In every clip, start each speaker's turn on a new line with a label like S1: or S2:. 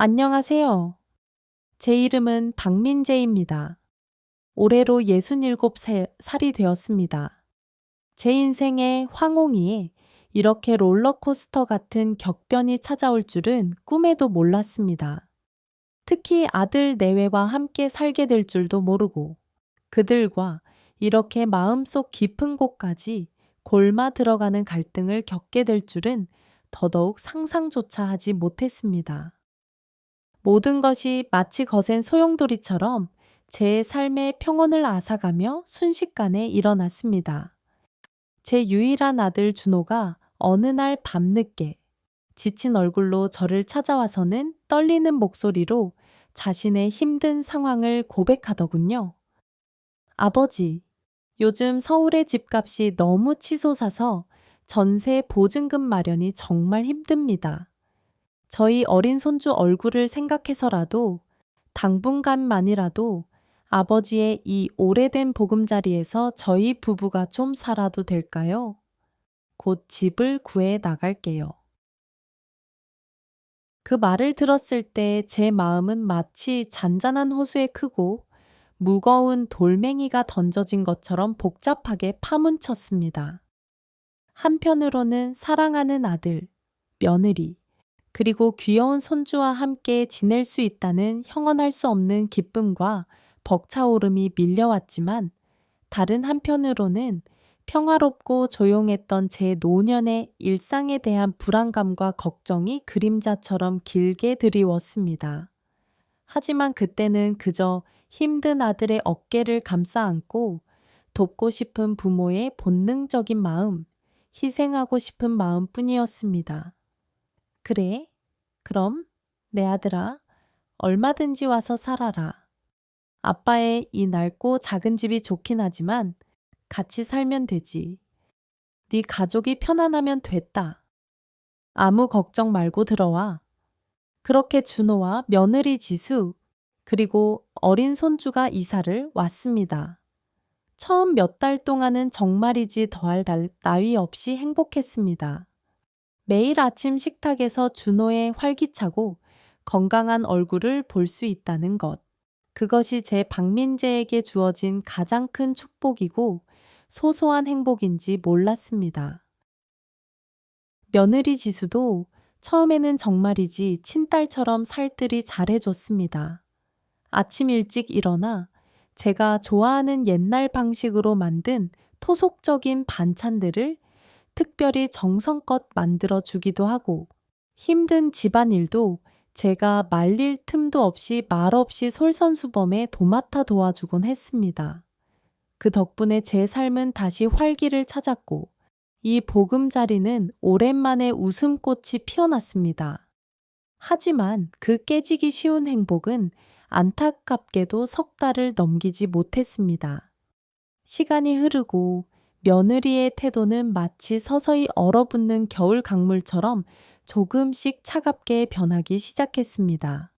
S1: 안녕하세요. 제 이름은 박민재입니다. 올해로 67살이 되었습니다. 제 인생의 황홍이에 이렇게 롤러코스터 같은 격변이 찾아올 줄은 꿈에도 몰랐습니다. 특히 아들 내외와 함께 살게 될 줄도 모르고 그들과 이렇게 마음속 깊은 곳까지 골마 들어가는 갈등을 겪게 될 줄은 더더욱 상상조차 하지 못했습니다. 모든 것이 마치 거센 소용돌이처럼 제 삶의 평온을 앗아가며 순식간에 일어났습니다. 제 유일한 아들 준호가 어느 날 밤늦게 지친 얼굴로 저를 찾아와서는 떨리는 목소리로 자신의 힘든 상황을 고백하더군요. 아버지, 요즘 서울의 집값이 너무 치솟아서 전세 보증금 마련이 정말 힘듭니다. 저희 어린 손주 얼굴을 생각해서라도 당분간만이라도 아버지의 이 오래된 보금자리에서 저희 부부가 좀 살아도 될까요? 곧 집을 구해 나갈게요. 그 말을 들었을 때 제 마음은 마치 잔잔한 호수에 크고 무거운 돌멩이가 던져진 것처럼 복잡하게 파묻혔습니다. 한편으로는 사랑하는 아들, 며느리, 그리고 귀여운 손주와 함께 지낼 수 있다는 형언할 수 없는 기쁨과 벅차오름이 밀려왔지만 다른 한편으로는 평화롭고 조용했던 제 노년의 일상에 대한 불안감과 걱정이 그림자처럼 길게 드리웠습니다. 하지만 그때는 그저 힘든 아들의 어깨를 감싸 안고 돕고 싶은 부모의 본능적인 마음, 희생하고 싶은 마음뿐이었습니다. 그래? 그럼 내 아들아, 얼마든지 와서 살아라. 아빠의 이 낡고 작은 집이 좋긴 하지만 같이 살면 되지. 네 가족이 편안하면 됐다. 아무 걱정 말고 들어와. 그렇게 준호와 며느리 지수, 그리고 어린 손주가 이사를 왔습니다. 처음 몇 달 동안은 정말이지 더할 나위 없이 행복했습니다. 매일 아침 식탁에서 준호의 활기차고 건강한 얼굴을 볼 수 있다는 것. 그것이 제 박민재에게 주어진 가장 큰 축복이고 소소한 행복인지 몰랐습니다. 며느리 지수도 처음에는 정말이지 친딸처럼 살뜰히 잘해줬습니다. 아침 일찍 일어나 제가 좋아하는 옛날 방식으로 만든 토속적인 반찬들을 특별히 정성껏 만들어 주기도 하고 힘든 집안일도 제가 말릴 틈도 없이 말없이 솔선수범해 도맡아 도와주곤 했습니다. 그 덕분에 제 삶은 다시 활기를 찾았고 이 보금자리는 오랜만에 웃음꽃이 피어났습니다. 하지만 그 깨지기 쉬운 행복은 안타깝게도 석 달을 넘기지 못했습니다. 시간이 흐르고 며느리의 태도는 마치 서서히 얼어붙는 겨울 강물처럼 조금씩 차갑게 변하기 시작했습니다.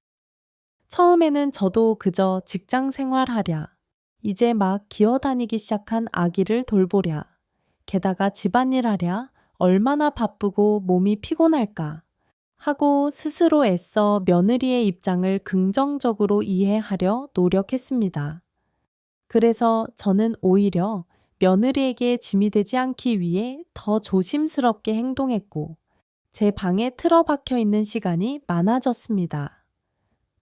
S1: 처음에는 저도 그저 직장 생활하랴, 이제 막 기어다니기 시작한 아기를 돌보랴, 게다가 집안일 하랴, 얼마나 바쁘고 몸이 피곤할까 하고 스스로 애써 며느리의 입장을 긍정적으로 이해하려 노력했습니다. 그래서 저는 오히려 며느리에게 짐이 되지 않기 위해 더 조심스럽게 행동했고 제 방에 틀어박혀 있는 시간이 많아졌습니다.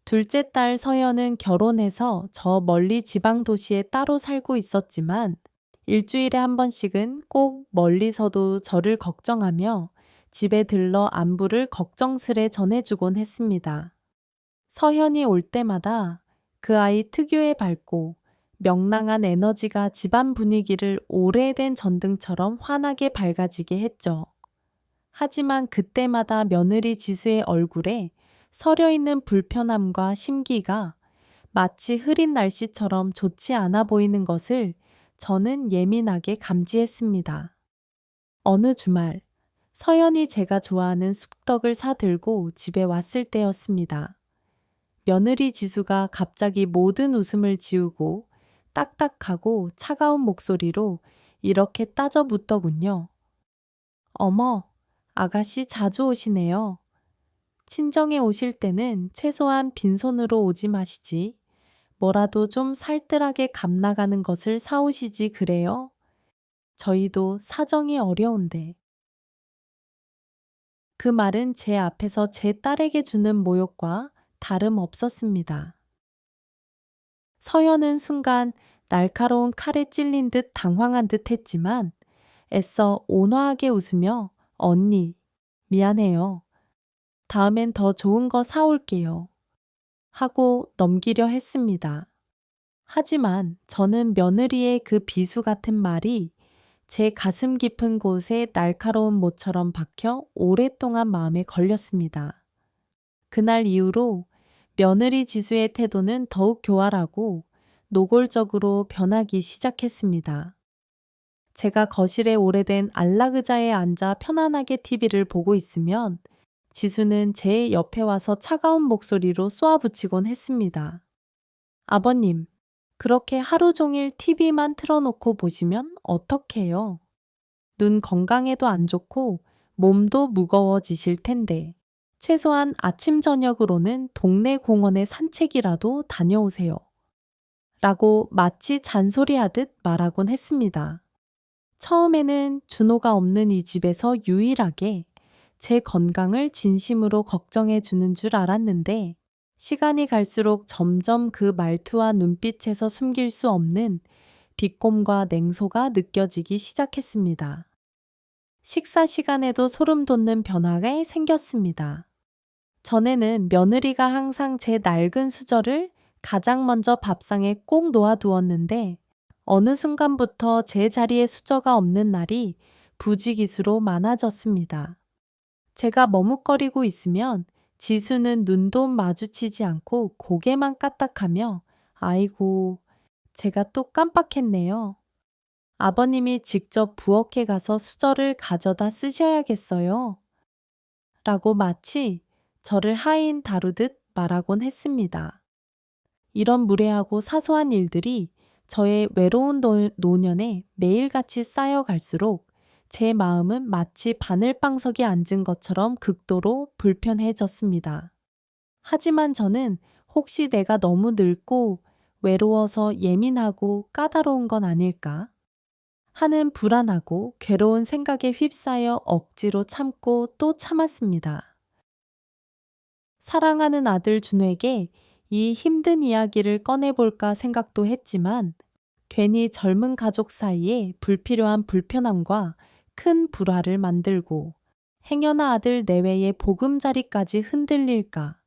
S1: 둘째 딸 서연은 결혼해서 저 멀리 지방 도시에 따로 살고 있었지만 일주일에 한 번씩은 꼭 멀리서도 저를 걱정하며 집에 들러 안부를 걱정스레 전해주곤 했습니다. 서현이 올 때마다 그 아이 특유의 밝고 명랑한 에너지가 집안 분위기를 오래된 전등처럼 환하게 밝아지게 했죠. 하지만 그때마다 며느리 지수의 얼굴에 서려 있는 불편함과 심기가 마치 흐린 날씨처럼 좋지 않아 보이는 것을 저는 예민하게 감지했습니다. 어느 주말, 서연이 제가 좋아하는 쑥떡을 사들고 집에 왔을 때였습니다. 며느리 지수가 갑자기 모든 웃음을 지우고 딱딱하고 차가운 목소리로 이렇게 따져 묻더군요. 어머, 아가씨 자주 오시네요. 친정에 오실 때는 최소한 빈손으로 오지 마시지. 뭐라도 좀 살뜰하게 값 나가는 것을 사오시지 그래요? 저희도 사정이 어려운데. 그 말은 제 앞에서 제 딸에게 주는 모욕과 다름없었습니다. 서연은 순간 날카로운 칼에 찔린 듯 당황한 듯 했지만 애써 온화하게 웃으며 언니, 미안해요. 다음엔 더 좋은 거 사올게요. 하고 넘기려 했습니다. 하지만 저는 며느리의 그 비수 같은 말이 제 가슴 깊은 곳에 날카로운 못처럼 박혀 오랫동안 마음에 걸렸습니다. 그날 이후로 며느리 지수의 태도는 더욱 교활하고 노골적으로 변하기 시작했습니다. 제가 거실에 오래된 안락의자에 앉아 편안하게 TV를 보고 있으면 지수는 제 옆에 와서 차가운 목소리로 쏘아붙이곤 했습니다. 아버님, 그렇게 하루 종일 TV만 틀어놓고 보시면 어떡해요? 눈 건강에도 안 좋고 몸도 무거워지실 텐데 최소한 아침 저녁으로는 동네 공원에 산책이라도 다녀오세요. 라고 마치 잔소리하듯 말하곤 했습니다. 처음에는 준호가 없는 이 집에서 유일하게 제 건강을 진심으로 걱정해 주는 줄 알았는데 시간이 갈수록 점점 그 말투와 눈빛에서 숨길 수 없는 비꼼과 냉소가 느껴지기 시작했습니다. 식사 시간에도 소름 돋는 변화가 생겼습니다. 전에는 며느리가 항상 제 낡은 수저를 가장 먼저 밥상에 꼭 놓아두었는데 어느 순간부터 제 자리에 수저가 없는 날이 부지기수로 많아졌습니다. 제가 머뭇거리고 있으면 지수는 눈도 마주치지 않고 고개만 까딱하며 아이고, 제가 또 깜빡했네요. 아버님이 직접 부엌에 가서 수저를 가져다 쓰셔야겠어요. 라고 마치 저를 하인 다루듯 말하곤 했습니다. 이런 무례하고 사소한 일들이 저의 외로운 노년에 매일같이 쌓여갈수록 제 마음은 마치 바늘방석에 앉은 것처럼 극도로 불편해졌습니다. 하지만 저는 혹시 내가 너무 늙고 외로워서 예민하고 까다로운 건 아닐까 하는 불안하고 괴로운 생각에 휩싸여 억지로 참고 또 참았습니다. 사랑하는 아들 준호에게 이 힘든 이야기를 꺼내볼까 생각도 했지만 괜히 젊은 가족 사이에 불필요한 불편함과 큰 불화를 만들고 행여나 아들 내외의 보금자리까지 흔들릴까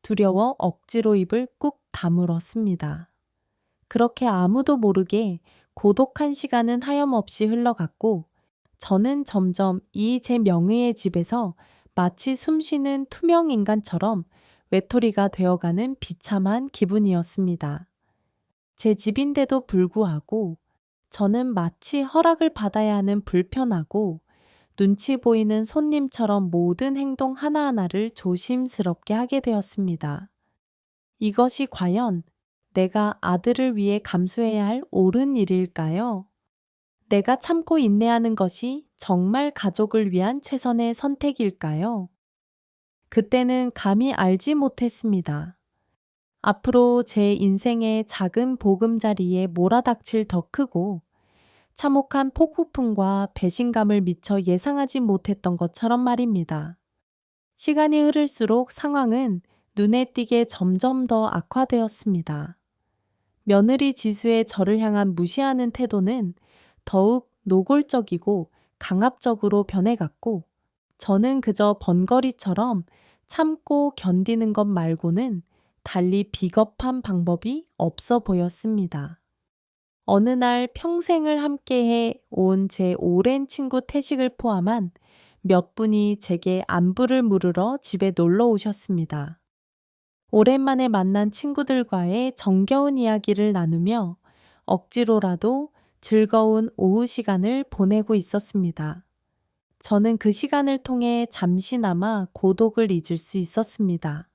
S1: 두려워 억지로 입을 꾹 다물었습니다. 그렇게 아무도 모르게 고독한 시간은 하염없이 흘러갔고 저는 점점 이 제 명의의 집에서 마치 숨쉬는 투명 인간처럼 외톨이가 되어가는 비참한 기분이었습니다. 제 집인데도 불구하고 저는 마치 허락을 받아야 하는 불편하고 눈치 보이는 손님처럼 모든 행동 하나하나를 조심스럽게 하게 되었습니다. 이것이 과연 내가 아들을 위해 감수해야 할 옳은 일일까요? 내가 참고 인내하는 것이 정말 가족을 위한 최선의 선택일까요? 그때는 감히 알지 못했습니다. 앞으로 제 인생의 작은 보금자리에 몰아닥칠 더 크고 참혹한 폭풍과 배신감을 미처 예상하지 못했던 것처럼 말입니다. 시간이 흐를수록 상황은 눈에 띄게 점점 더 악화되었습니다. 며느리 지수의 저를 향한 무시하는 태도는 더욱 노골적이고 강압적으로 변해갔고 저는 그저 번거리처럼 참고 견디는 것 말고는 달리 비겁한 방법이 없어 보였습니다. 어느 날 평생을 함께해 온 제 오랜 친구 태식을 포함한 몇 분이 제게 안부를 물으러 집에 놀러 오셨습니다. 오랜만에 만난 친구들과의 정겨운 이야기를 나누며 억지로라도 즐거운 오후 시간을 보내고 있었습니다. 저는 그 시간을 통해 잠시나마 고독을 잊을 수 있었습니다.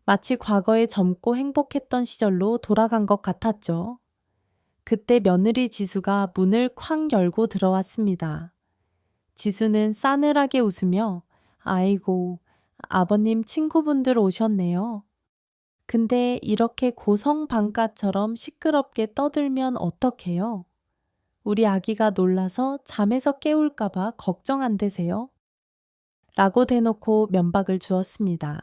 S1: 마치 과거의 젊고 행복했던 시절로 돌아간 것 같았죠. 그때 며느리 지수가 문을 쾅 열고 들어왔습니다. 지수는 싸늘하게 웃으며 아이고, 아버님 친구분들 오셨네요. 근데 이렇게 고성방가처럼 시끄럽게 떠들면 어떡해요? 우리 아기가 놀라서 잠에서 깨울까봐 걱정 안 되세요? 라고 대놓고 면박을 주었습니다.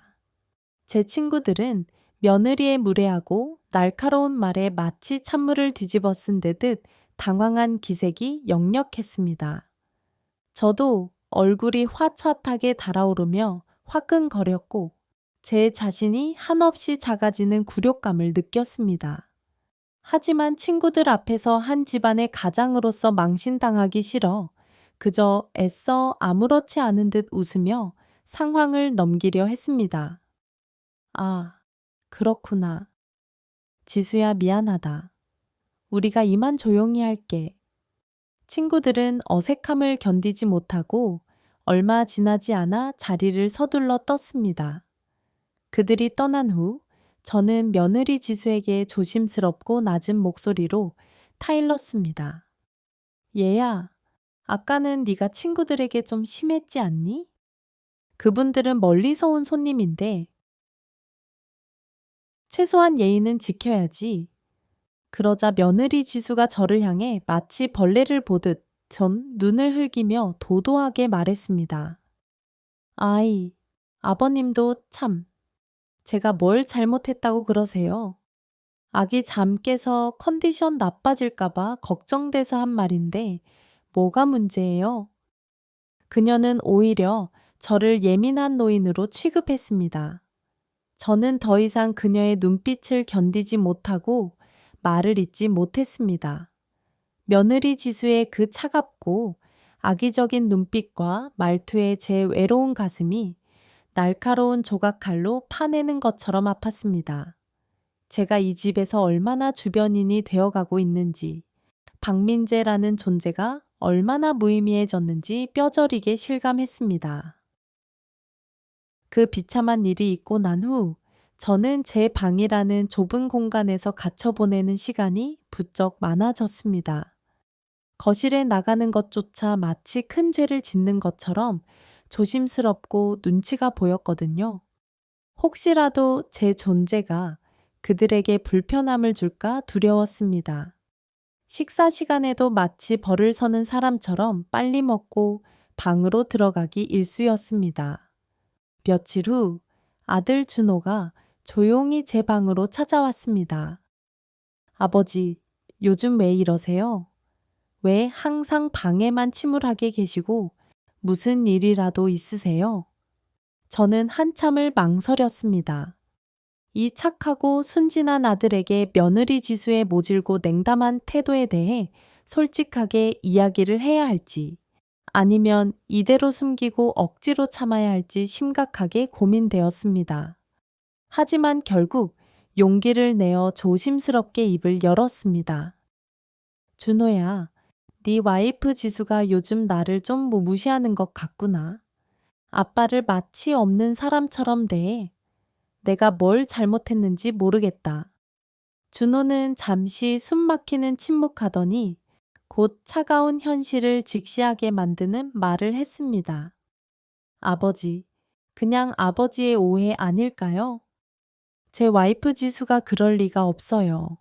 S1: 제 친구들은 며느리의 무례하고 날카로운 말에 마치 찬물을 뒤집어 쓴 듯 당황한 기색이 역력했습니다. 저도 얼굴이 화촤하게 달아오르며 화끈거렸고 제 자신이 한없이 작아지는 굴욕감을 느꼈습니다. 하지만 친구들 앞에서 한 집안의 가장으로서 망신당하기 싫어 그저 애써 아무렇지 않은 듯 웃으며 상황을 넘기려 했습니다. 아, 그렇구나. 지수야, 미안하다. 우리가 이만 조용히 할게. 친구들은 어색함을 견디지 못하고 얼마 지나지 않아 자리를 서둘러 떴습니다. 그들이 떠난 후 저는 며느리 지수에게 조심스럽고 낮은 목소리로 타일렀습니다. 얘야, 아까는 네가 친구들에게 좀 심했지 않니? 그분들은 멀리서 온 손님인데 최소한 예의는 지켜야지. 그러자 며느리 지수가 저를 향해 마치 벌레를 보듯 전 눈을 흘기며 도도하게 말했습니다. 아이, 아버님도 참, 제가 뭘 잘못했다고 그러세요? 아기 잠 깨서 컨디션 나빠질까봐 걱정돼서 한 말인데 뭐가 문제예요? 그녀는 오히려 저를 예민한 노인으로 취급했습니다. 저는 더 이상 그녀의 눈빛을 견디지 못하고 말을 잇지 못했습니다. 며느리 지수의 그 차갑고 악의적인 눈빛과 말투에 제 외로운 가슴이 날카로운 조각칼로 파내는 것처럼 아팠습니다. 제가 이 집에서 얼마나 주변인이 되어가고 있는지, 박민재라는 존재가 얼마나 무의미해졌는지 뼈저리게 실감했습니다. 그 비참한 일이 있고 난 후 저는 제 방이라는 좁은 공간에서 갇혀 보내는 시간이 부쩍 많아졌습니다. 거실에 나가는 것조차 마치 큰 죄를 짓는 것처럼 조심스럽고 눈치가 보였거든요. 혹시라도 제 존재가 그들에게 불편함을 줄까 두려웠습니다. 식사 시간에도 마치 벌을 서는 사람처럼 빨리 먹고 방으로 들어가기 일쑤였습니다. 며칠 후 아들 준호가 조용히 제 방으로 찾아왔습니다. 아버지, 요즘 왜 이러세요? 왜 항상 방에만 침울하게 계시고 무슨 일이라도 있으세요? 저는 한참을 망설였습니다. 이 착하고 순진한 아들에게 며느리 지수의 모질고 냉담한 태도에 대해 솔직하게 이야기를 해야 할지, 아니면 이대로 숨기고 억지로 참아야 할지 심각하게 고민되었습니다. 하지만 결국 용기를 내어 조심스럽게 입을 열었습니다. 준호야, 네 와이프 지수가 요즘 나를 좀 무시하는 것 같구나. 아빠를 마치 없는 사람처럼 대해. 내가 뭘 잘못했는지 모르겠다. 준호는 잠시 숨 막히는 침묵하더니 곧 차가운 현실을 직시하게 만드는 말을 했습니다. 아버지, 그냥 아버지의 오해 아닐까요? 제 와이프 지수가 그럴 리가 없어요.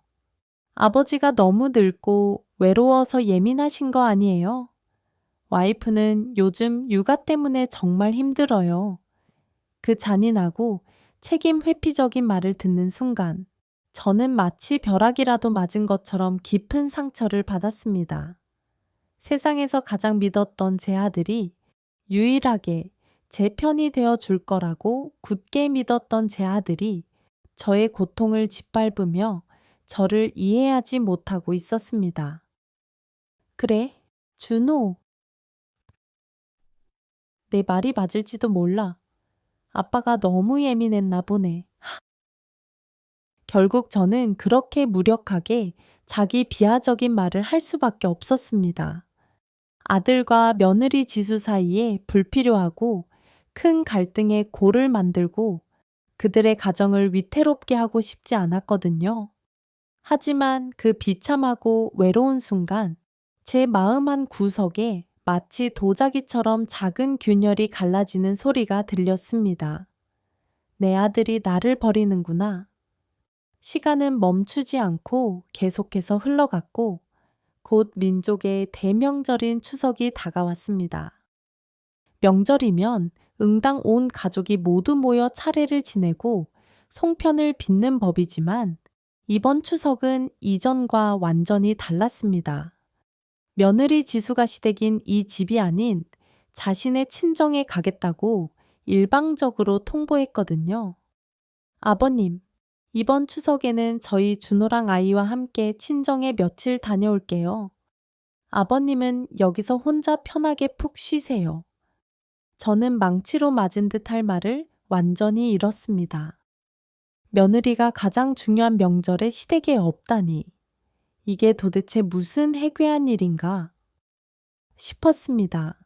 S1: 아버지가 너무 늙고 외로워서 예민하신 거 아니에요? 와이프는 요즘 육아 때문에 정말 힘들어요. 그 잔인하고 책임 회피적인 말을 듣는 순간 저는 마치 벼락이라도 맞은 것처럼 깊은 상처를 받았습니다. 세상에서 가장 믿었던 제 아들이 유일하게 제 편이 되어 줄 거라고 굳게 믿었던 제 아들이 저의 고통을 짓밟으며 저를 이해하지 못하고 있었습니다. 그래, 준호. 내 말이 맞을지도 몰라. 아빠가 너무 예민했나 보네. 결국 저는 그렇게 무력하게 자기 비하적인 말을 할 수밖에 없었습니다. 아들과 며느리 지수 사이에 불필요하고 큰 갈등에 골을 만들고 그들의 가정을 위태롭게 하고 싶지 않았거든요. 하지만 그 비참하고 외로운 순간 제 마음 한 구석에 마치 도자기처럼 작은 균열이 갈라지는 소리가 들렸습니다. 내 아들이 나를 버리는구나. 시간은 멈추지 않고 계속해서 흘러갔고 곧 민족의 대명절인 추석이 다가왔습니다. 명절이면 응당 온 가족이 모두 모여 차례를 지내고 송편을 빚는 법이지만 이번 추석은 이전과 완전히 달랐습니다. 며느리 지수가 시댁인 이 집이 아닌 자신의 친정에 가겠다고 일방적으로 통보했거든요. 아버님, 이번 추석에는 저희 준호랑 아이와 함께 친정에 며칠 다녀올게요. 아버님은 여기서 혼자 편하게 푹 쉬세요. 저는 망치로 맞은 듯 할 말을 완전히 잃었습니다. 며느리가 가장 중요한 명절에 시댁에 없다니. 이게 도대체 무슨 해괴한 일인가 싶었습니다.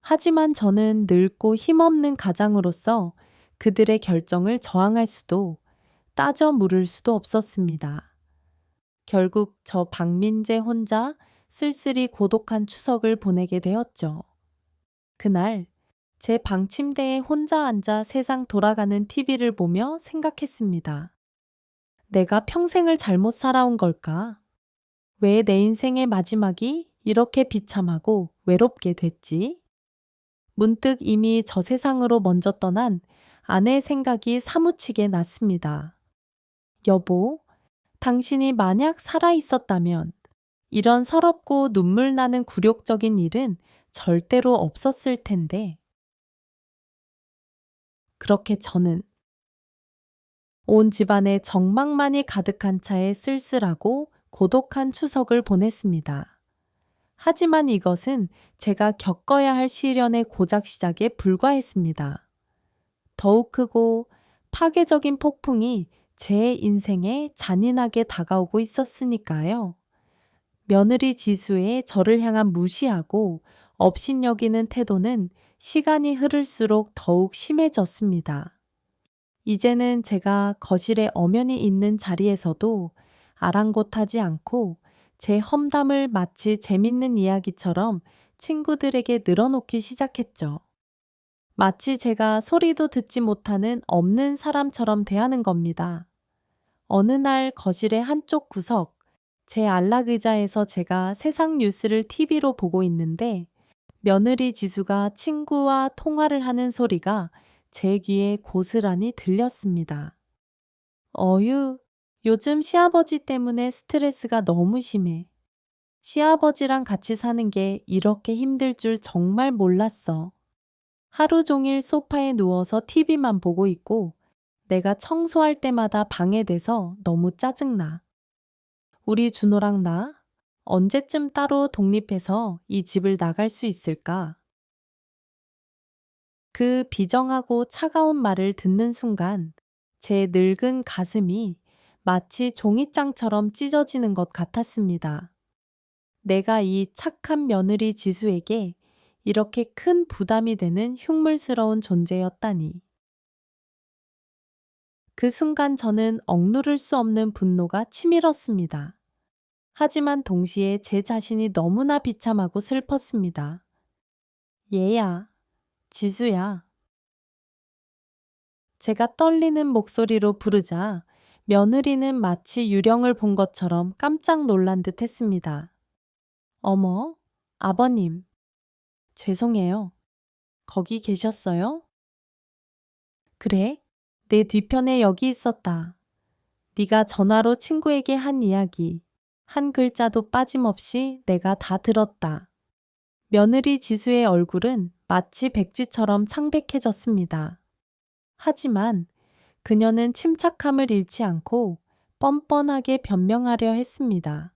S1: 하지만 저는 늙고 힘없는 가장으로서 그들의 결정을 저항할 수도 따져 물을 수도 없었습니다. 결국 저 박민재 혼자 쓸쓸히 고독한 추석을 보내게 되었죠. 그날 제 방 침대에 혼자 앉아 세상 돌아가는 TV를 보며 생각했습니다. 내가 평생을 잘못 살아온 걸까? 왜 내 인생의 마지막이 이렇게 비참하고 외롭게 됐지? 문득 이미 저 세상으로 먼저 떠난 아내의 생각이 사무치게 났습니다. 여보, 당신이 만약 살아 있었다면 이런 서럽고 눈물 나는 굴욕적인 일은 절대로 없었을 텐데. 그렇게 저는 온 집안에 정막만이 가득한 차에 쓸쓸하고 고독한 추석을 보냈습니다. 하지만 이것은 제가 겪어야 할 시련의 고작 시작에 불과했습니다. 더욱 크고 파괴적인 폭풍이 제 인생에 잔인하게 다가오고 있었으니까요. 며느리 지수의 저를 향한 무시하고 업신여기는 태도는 시간이 흐를수록 더욱 심해졌습니다. 이제는 제가 거실에 엄연히 있는 자리에서도 아랑곳하지 않고 제 험담을 마치 재밌는 이야기처럼 친구들에게 늘어놓기 시작했죠. 마치 제가 소리도 듣지 못하는 없는 사람처럼 대하는 겁니다. 어느 날 거실의 한쪽 구석, 제 안락 의자에서 제가 세상 뉴스를 TV로 보고 있는데 며느리 지수가 친구와 통화를 하는 소리가 제 귀에 고스란히 들렸습니다. 어휴, 요즘 시아버지 때문에 스트레스가 너무 심해. 시아버지랑 같이 사는 게 이렇게 힘들 줄 정말 몰랐어. 하루 종일 소파에 누워서 TV만 보고 있고 내가 청소할 때마다 방해돼서 너무 짜증나. 우리 준호랑 나 언제쯤 따로 독립해서 이 집을 나갈 수 있을까? 그 비정하고 차가운 말을 듣는 순간 제 늙은 가슴이 마치 종이장처럼 찢어지는 것 같았습니다. 내가 이 착한 며느리 지수에게 이렇게 큰 부담이 되는 흉물스러운 존재였다니. 그 순간 저는 억누를 수 없는 분노가 치밀었습니다. 하지만 동시에 제 자신이 너무나 비참하고 슬펐습니다. 얘야, 지수야. 제가 떨리는 목소리로 부르자 며느리는 마치 유령을 본 것처럼 깜짝 놀란 듯 했습니다. 어머, 아버님. 죄송해요. 거기 계셨어요? 그래? 내 뒤편에 여기 있었다. 네가 전화로 친구에게 한 이야기, 한 글자도 빠짐없이 내가 다 들었다. 며느리 지수의 얼굴은 마치 백지처럼 창백해졌습니다. 하지만 그녀는 침착함을 잃지 않고 뻔뻔하게 변명하려 했습니다.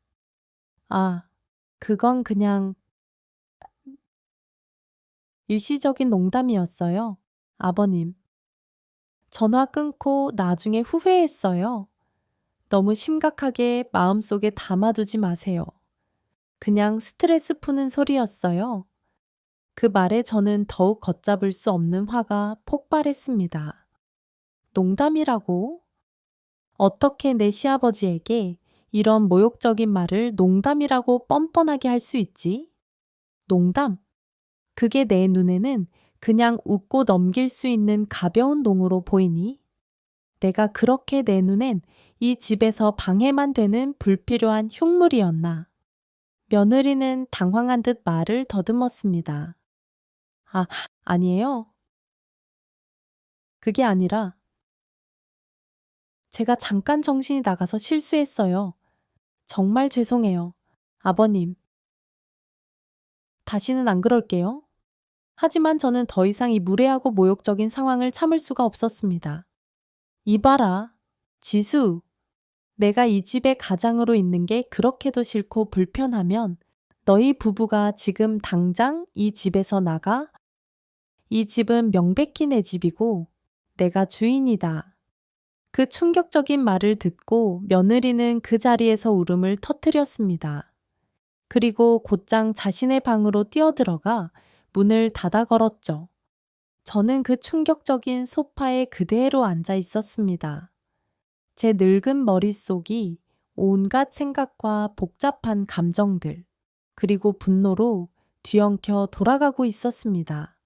S1: 아, 그건 그냥 일시적인 농담이었어요. 아버님. 전화 끊고 나중에 후회했어요. 너무 심각하게 마음속에 담아두지 마세요. 그냥 스트레스 푸는 소리였어요. 그 말에 저는 더욱 걷잡을 수 없는 화가 폭발했습니다. 농담이라고? 어떻게 내 시아버지에게 이런 모욕적인 말을 농담이라고 뻔뻔하게 할 수 있지? 농담? 그게 내 눈에는 그냥 웃고 넘길 수 있는 가벼운 농으로 보이니? 내가 그렇게 내 눈엔 이 집에서 방해만 되는 불필요한 흉물이었나? 며느리는 당황한 듯 말을 더듬었습니다. 아, 아니에요. 그게 아니라 제가 잠깐 정신이 나가서 실수했어요. 정말 죄송해요. 아버님, 다시는 안 그럴게요. 하지만 저는 더 이상 이 무례하고 모욕적인 상황을 참을 수가 없었습니다. 이봐라, 지수. 내가 이 집의 가장으로 있는 게 그렇게도 싫고 불편하면 너희 부부가 지금 당장 이 집에서 나가? 이 집은 명백히 내 집이고 내가 주인이다. 그 충격적인 말을 듣고 며느리는 그 자리에서 울음을 터뜨렸습니다. 그리고 곧장 자신의 방으로 뛰어들어가 문을 닫아 걸었죠. 저는 그 충격적인 소파에 그대로 앉아 있었습니다. 제 늙은 머릿속이 온갖 생각과 복잡한 감정들, 그리고 분노로 뒤엉켜 돌아가고 있었습니다.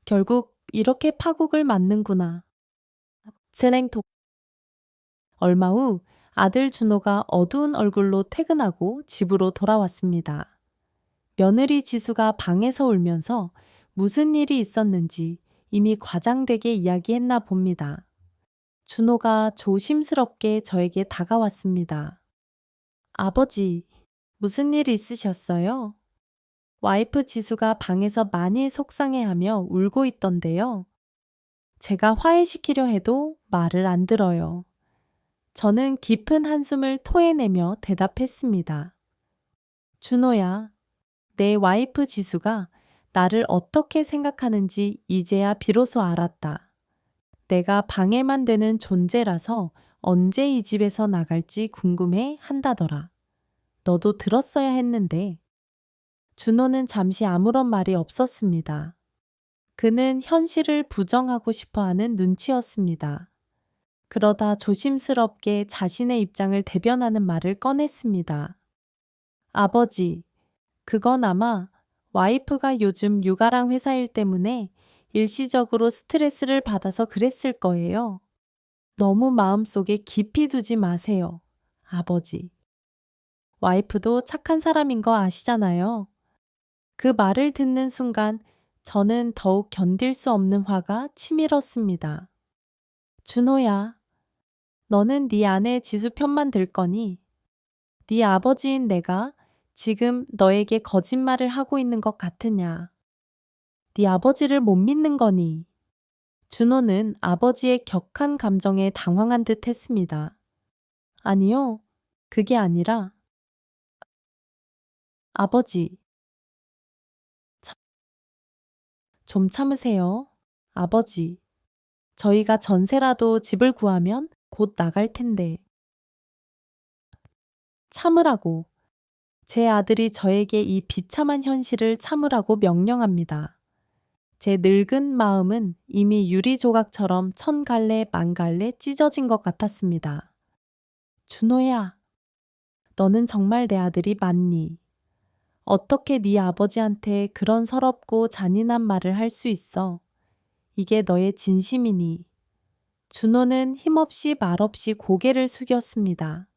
S1: 결국 이렇게 파국을 맞는구나. 진행도. 얼마 후 아들 준호가 어두운 얼굴로 퇴근하고 집으로 돌아왔습니다. 며느리 지수가 방에서 울면서 무슨 일이 있었는지 이미 과장되게 이야기했나 봅니다. 준호가 조심스럽게 저에게 다가왔습니다. 아버지, 무슨 일 있으셨어요? 와이프 지수가 방에서 많이 속상해하며 울고 있던데요. 제가 화해시키려 해도 말을 안 들어요. 저는 깊은 한숨을 토해내며 대답했습니다. 준호야, 내 와이프 지수가 나를 어떻게 생각하는지 이제야 비로소 알았다. 내가 방해만 되는 존재라서 언제 이 집에서 나갈지 궁금해 한다더라. 너도 들었어야 했는데. 준호는 잠시 아무런 말이 없었습니다. 그는 현실을 부정하고 싶어 하는 눈치였습니다. 그러다 조심스럽게 자신의 입장을 대변하는 말을 꺼냈습니다. 아버지, 그건 아마 와이프가 요즘 육아랑 회사 일 때문에 일시적으로 스트레스를 받아서 그랬을 거예요. 너무 마음속에 깊이 두지 마세요, 아버지. 와이프도 착한 사람인 거 아시잖아요. 그 말을 듣는 순간 저는 더욱 견딜 수 없는 화가 치밀었습니다. 준호야, 너는 네 아내 지수 편만 들 거니? 네 아버지인 내가 지금 너에게 거짓말을 하고 있는 것 같으냐? 네 아버지를 못 믿는 거니? 준호는 아버지의 격한 감정에 당황한 듯 했습니다. 아니요, 그게 아니라 아버지, 좀 참으세요. 아버지, 저희가 전세라도 집을 구하면 곧 나갈 텐데. 참으라고. 제 아들이 저에게 이 비참한 현실을 참으라고 명령합니다. 제 늙은 마음은 이미 유리 조각처럼 천 갈래 만 갈래 찢어진 것 같았습니다. 준호야, 너는 정말 내 아들이 맞니? 어떻게 네 아버지한테 그런 서럽고 잔인한 말을 할 수 있어? 이게 너의 진심이니? 준호는 힘없이 말없이 고개를 숙였습니다.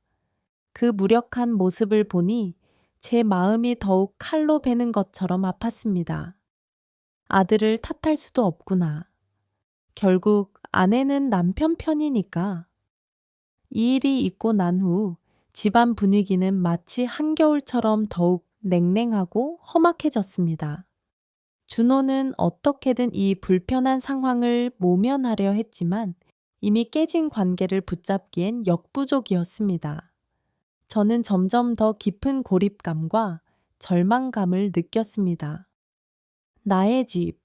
S1: 그 무력한 모습을 보니 제 마음이 더욱 칼로 베는 것처럼 아팠습니다. 아들을 탓할 수도 없구나. 결국 아내는 남편 편이니까. 이 일이 있고 난 후 집안 분위기는 마치 한겨울처럼 더욱 냉랭하고 험악해졌습니다. 준호는 어떻게든 이 불편한 상황을 모면하려 했지만 이미 깨진 관계를 붙잡기엔 역부족이었습니다. 저는 점점 더 깊은 고립감과 절망감을 느꼈습니다. 나의 집,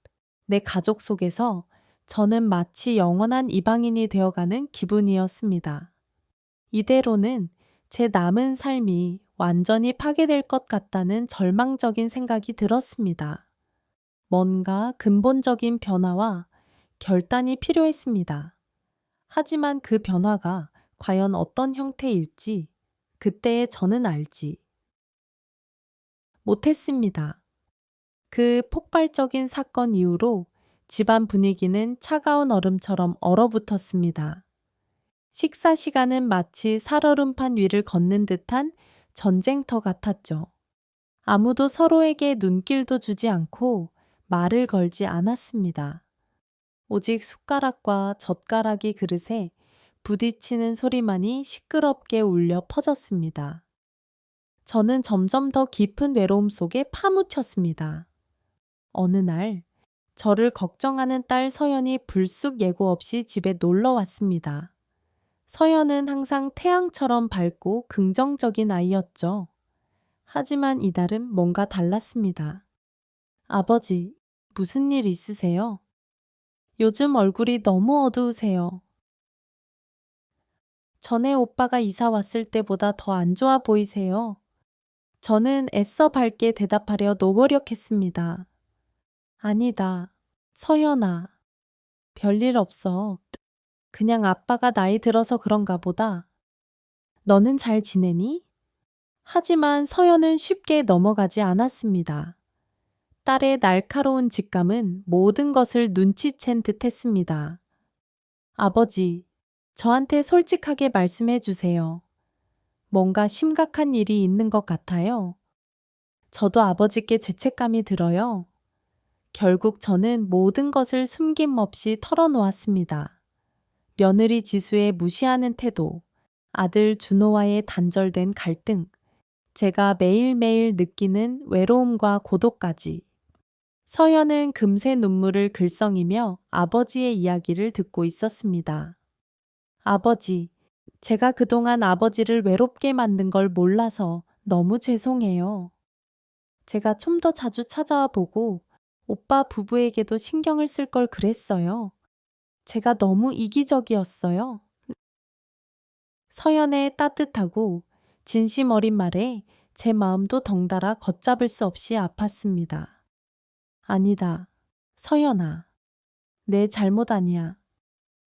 S1: 내 가족 속에서 저는 마치 영원한 이방인이 되어가는 기분이었습니다. 이대로는 제 남은 삶이 완전히 파괴될 것 같다는 절망적인 생각이 들었습니다. 뭔가 근본적인 변화와 결단이 필요했습니다. 하지만 그 변화가 과연 어떤 형태일지 그때의 저는 알지 못했습니다. 그 폭발적인 사건 이후로 집안 분위기는 차가운 얼음처럼 얼어붙었습니다. 식사 시간은 마치 살얼음판 위를 걷는 듯한 전쟁터 같았죠. 아무도 서로에게 눈길도 주지 않고 말을 걸지 않았습니다. 오직 숟가락과 젓가락이 그릇에 부딪히는 소리만이 시끄럽게 울려 퍼졌습니다. 저는 점점 더 깊은 외로움 속에 파묻혔습니다. 어느 날 저를 걱정하는 딸 서연이 불쑥 예고 없이 집에 놀러 왔습니다. 서연은 항상 태양처럼 밝고 긍정적인 아이였죠. 하지만 이달은 뭔가 달랐습니다. 아버지, 무슨 일 있으세요? 요즘 얼굴이 너무 어두우세요. 전에 오빠가 이사 왔을 때보다 더 안 좋아 보이세요. 저는 애써 밝게 대답하려 노버력했습니다. 아니다. 서연아. 별일 없어. 그냥 아빠가 나이 들어서 그런가 보다. 너는 잘 지내니? 하지만 서연은 쉽게 넘어가지 않았습니다. 딸의 날카로운 직감은 모든 것을 눈치챈 듯 했습니다. 아버지, 저한테 솔직하게 말씀해 주세요. 뭔가 심각한 일이 있는 것 같아요. 저도 아버지께 죄책감이 들어요. 결국 저는 모든 것을 숨김없이 털어놓았습니다. 며느리 지수의 무시하는 태도, 아들 준호와의 단절된 갈등, 제가 매일매일 느끼는 외로움과 고독까지. 서연은 금세 눈물을 글썽이며 아버지의 이야기를 듣고 있었습니다. 아버지, 제가 그동안 아버지를 외롭게 만든 걸 몰라서 너무 죄송해요. 제가 좀 더 자주 찾아와 보고 오빠 부부에게도 신경을 쓸 걸 그랬어요. 제가 너무 이기적이었어요. 서연의 따뜻하고 진심 어린 말에 제 마음도 덩달아 걷잡을 수 없이 아팠습니다. 아니다. 서연아. 내 잘못 아니야.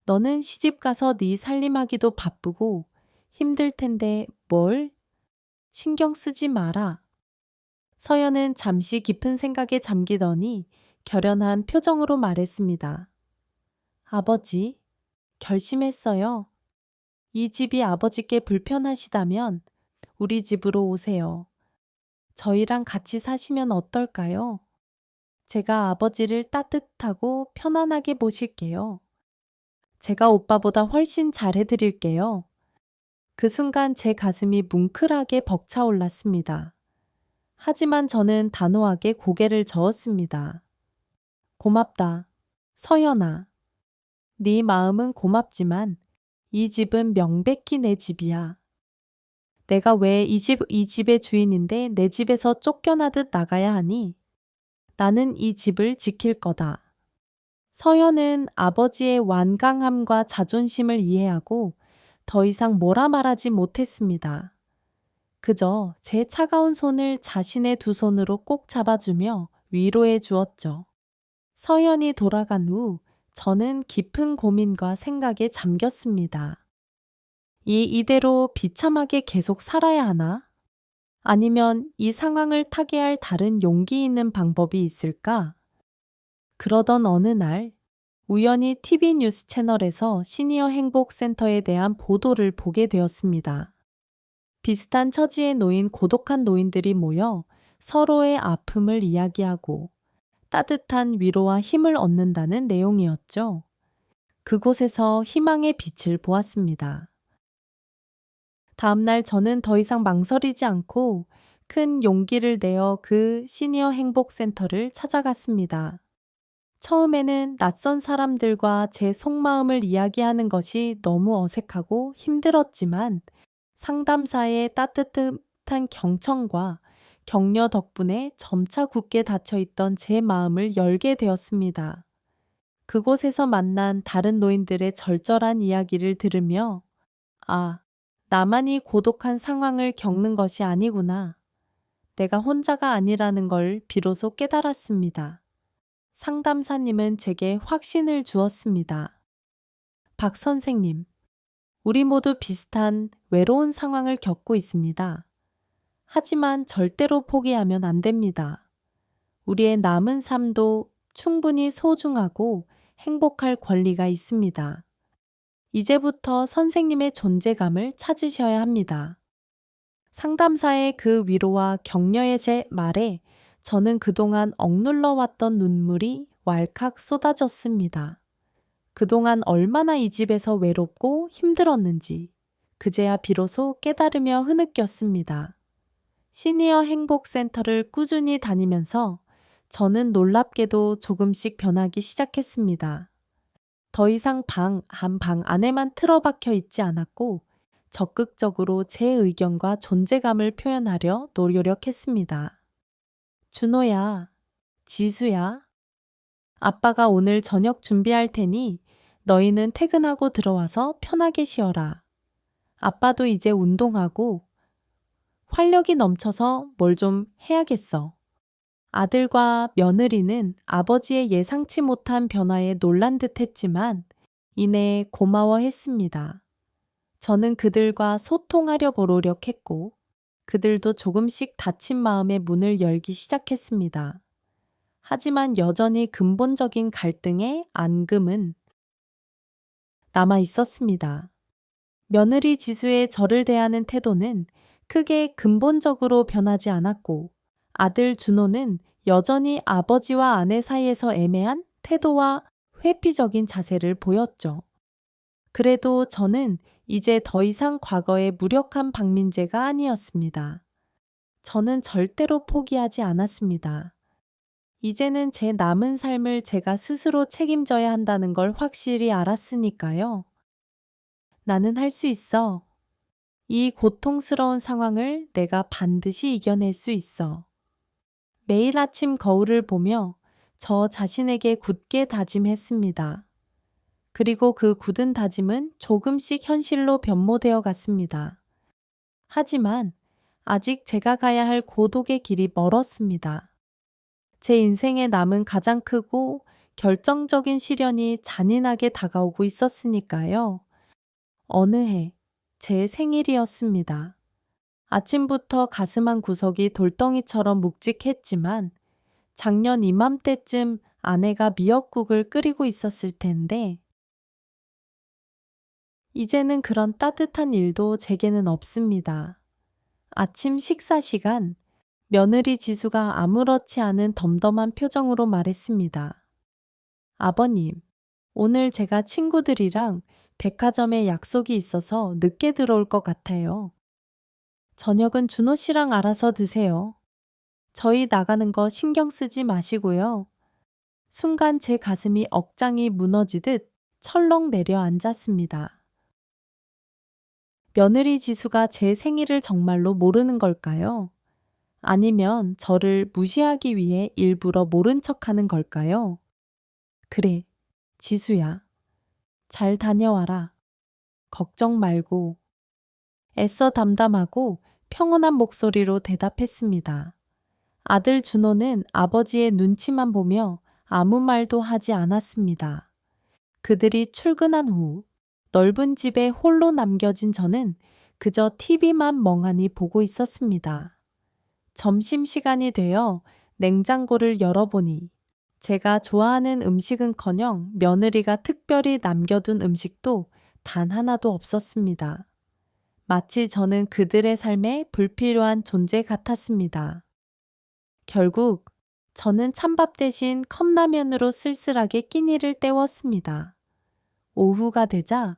S1: 너는 시집 가서 네 살림하기도 바쁘고 힘들 텐데 뭘? 신경 쓰지 마라. 서연은 잠시 깊은 생각에 잠기더니 결연한 표정으로 말했습니다. 아버지, 결심했어요. 이 집이 아버지께 불편하시다면 우리 집으로 오세요. 저희랑 같이 사시면 어떨까요? 제가 아버지를 따뜻하고 편안하게 모실게요. 제가 오빠보다 훨씬 잘해드릴게요. 그 순간 제 가슴이 뭉클하게 벅차올랐습니다. 하지만 저는 단호하게 고개를 저었습니다. 고맙다. 서연아. 네 마음은 고맙지만 이 집은 명백히 내 집이야. 내가 왜 이 집의 주인인데 내 집에서 쫓겨나듯 나가야 하니? 나는 이 집을 지킬 거다. 서연은 아버지의 완강함과 자존심을 이해하고 더 이상 뭐라 말하지 못했습니다. 그저 제 차가운 손을 자신의 두 손으로 꼭 잡아주며 위로해 주었죠. 서연이 돌아간 후 저는 깊은 고민과 생각에 잠겼습니다. 이대로 비참하게 계속 살아야 하나? 아니면 이 상황을 타개할 다른 용기 있는 방법이 있을까? 그러던 어느 날 우연히 TV 뉴스 채널에서 시니어 행복센터에 대한 보도를 보게 되었습니다. 비슷한 처지에 놓인 고독한 노인들이 모여 서로의 아픔을 이야기하고 따뜻한 위로와 힘을 얻는다는 내용이었죠. 그곳에서 희망의 빛을 보았습니다. 다음날 저는 더 이상 망설이지 않고 큰 용기를 내어 그 시니어 행복센터를 찾아갔습니다. 처음에는 낯선 사람들과 제 속마음을 이야기하는 것이 너무 어색하고 힘들었지만 상담사의 따뜻한 경청과 격려 덕분에 점차 굳게 닫혀있던 제 마음을 열게 되었습니다. 그곳에서 만난 다른 노인들의 절절한 이야기를 들으며 아, 나만이 고독한 상황을 겪는 것이 아니구나. 내가 혼자가 아니라는 걸 비로소 깨달았습니다. 상담사님은 제게 확신을 주었습니다. 박 선생님, 우리 모두 비슷한 외로운 상황을 겪고 있습니다. 하지만 절대로 포기하면 안 됩니다. 우리의 남은 삶도 충분히 소중하고 행복할 권리가 있습니다. 이제부터 선생님의 존재감을 찾으셔야 합니다. 상담사의 그 위로와 격려의 제 말에 저는 그동안 억눌러 왔던 눈물이 왈칵 쏟아졌습니다. 그동안 얼마나 이 집에서 외롭고 힘들었는지 그제야 비로소 깨달으며 흐느꼈습니다. 시니어 행복센터를 꾸준히 다니면서 저는 놀랍게도 조금씩 변하기 시작했습니다. 더 이상 한 방 안에만 틀어박혀 있지 않았고 적극적으로 제 의견과 존재감을 표현하려 노력했습니다. 준호야, 지수야, 아빠가 오늘 저녁 준비할 테니 너희는 퇴근하고 들어와서 편하게 쉬어라. 아빠도 이제 운동하고 활력이 넘쳐서 뭘 좀 해야겠어. 아들과 며느리는 아버지의 예상치 못한 변화에 놀란 듯 했지만 이내 고마워했습니다. 저는 그들과 소통하려 노력했고 그들도 조금씩 닫힌 마음의 문을 열기 시작했습니다. 하지만 여전히 근본적인 갈등의 앙금은 남아 있었습니다. 며느리 지수의 저를 대하는 태도는 크게 근본적으로 변하지 않았고 아들 준호는 여전히 아버지와 아내 사이에서 애매한 태도와 회피적인 자세를 보였죠. 그래도 저는 이제 더 이상 과거의 무력한 박민재가 아니었습니다. 저는 절대로 포기하지 않았습니다. 이제는 제 남은 삶을 제가 스스로 책임져야 한다는 걸 확실히 알았으니까요. 나는 할 수 있어. 이 고통스러운 상황을 내가 반드시 이겨낼 수 있어. 매일 아침 거울을 보며 저 자신에게 굳게 다짐했습니다. 그리고 그 굳은 다짐은 조금씩 현실로 변모되어 갔습니다. 하지만 아직 제가 가야 할 고독의 길이 멀었습니다. 제 인생에 남은 가장 크고 결정적인 시련이 잔인하게 다가오고 있었으니까요. 어느 해 제 생일이었습니다. 아침부터 가슴 한 구석이 돌덩이처럼 묵직했지만 작년 이맘때쯤 아내가 미역국을 끓이고 있었을 텐데 이제는 그런 따뜻한 일도 제게는 없습니다. 아침 식사 시간 며느리 지수가 아무렇지 않은 덤덤한 표정으로 말했습니다. 아버님, 오늘 제가 친구들이랑 백화점에 약속이 있어서 늦게 들어올 것 같아요. 저녁은 준호 씨랑 알아서 드세요. 저희 나가는 거 신경 쓰지 마시고요. 순간 제 가슴이 억장이 무너지듯 철렁 내려앉았습니다. 며느리 지수가 제 생일을 정말로 모르는 걸까요? 아니면 저를 무시하기 위해 일부러 모른 척하는 걸까요? 그래, 지수야. 잘 다녀와라. 걱정 말고. 애써 담담하고 평온한 목소리로 대답했습니다. 아들 준호는 아버지의 눈치만 보며 아무 말도 하지 않았습니다. 그들이 출근한 후 넓은 집에 홀로 남겨진 저는 그저 TV만 멍하니 보고 있었습니다. 점심시간이 되어 냉장고를 열어보니 제가 좋아하는 음식은커녕 며느리가 특별히 남겨둔 음식도 단 하나도 없었습니다. 마치 저는 그들의 삶에 불필요한 존재 같았습니다. 결국 저는 찬밥 대신 컵라면으로 쓸쓸하게 끼니를 때웠습니다. 오후가 되자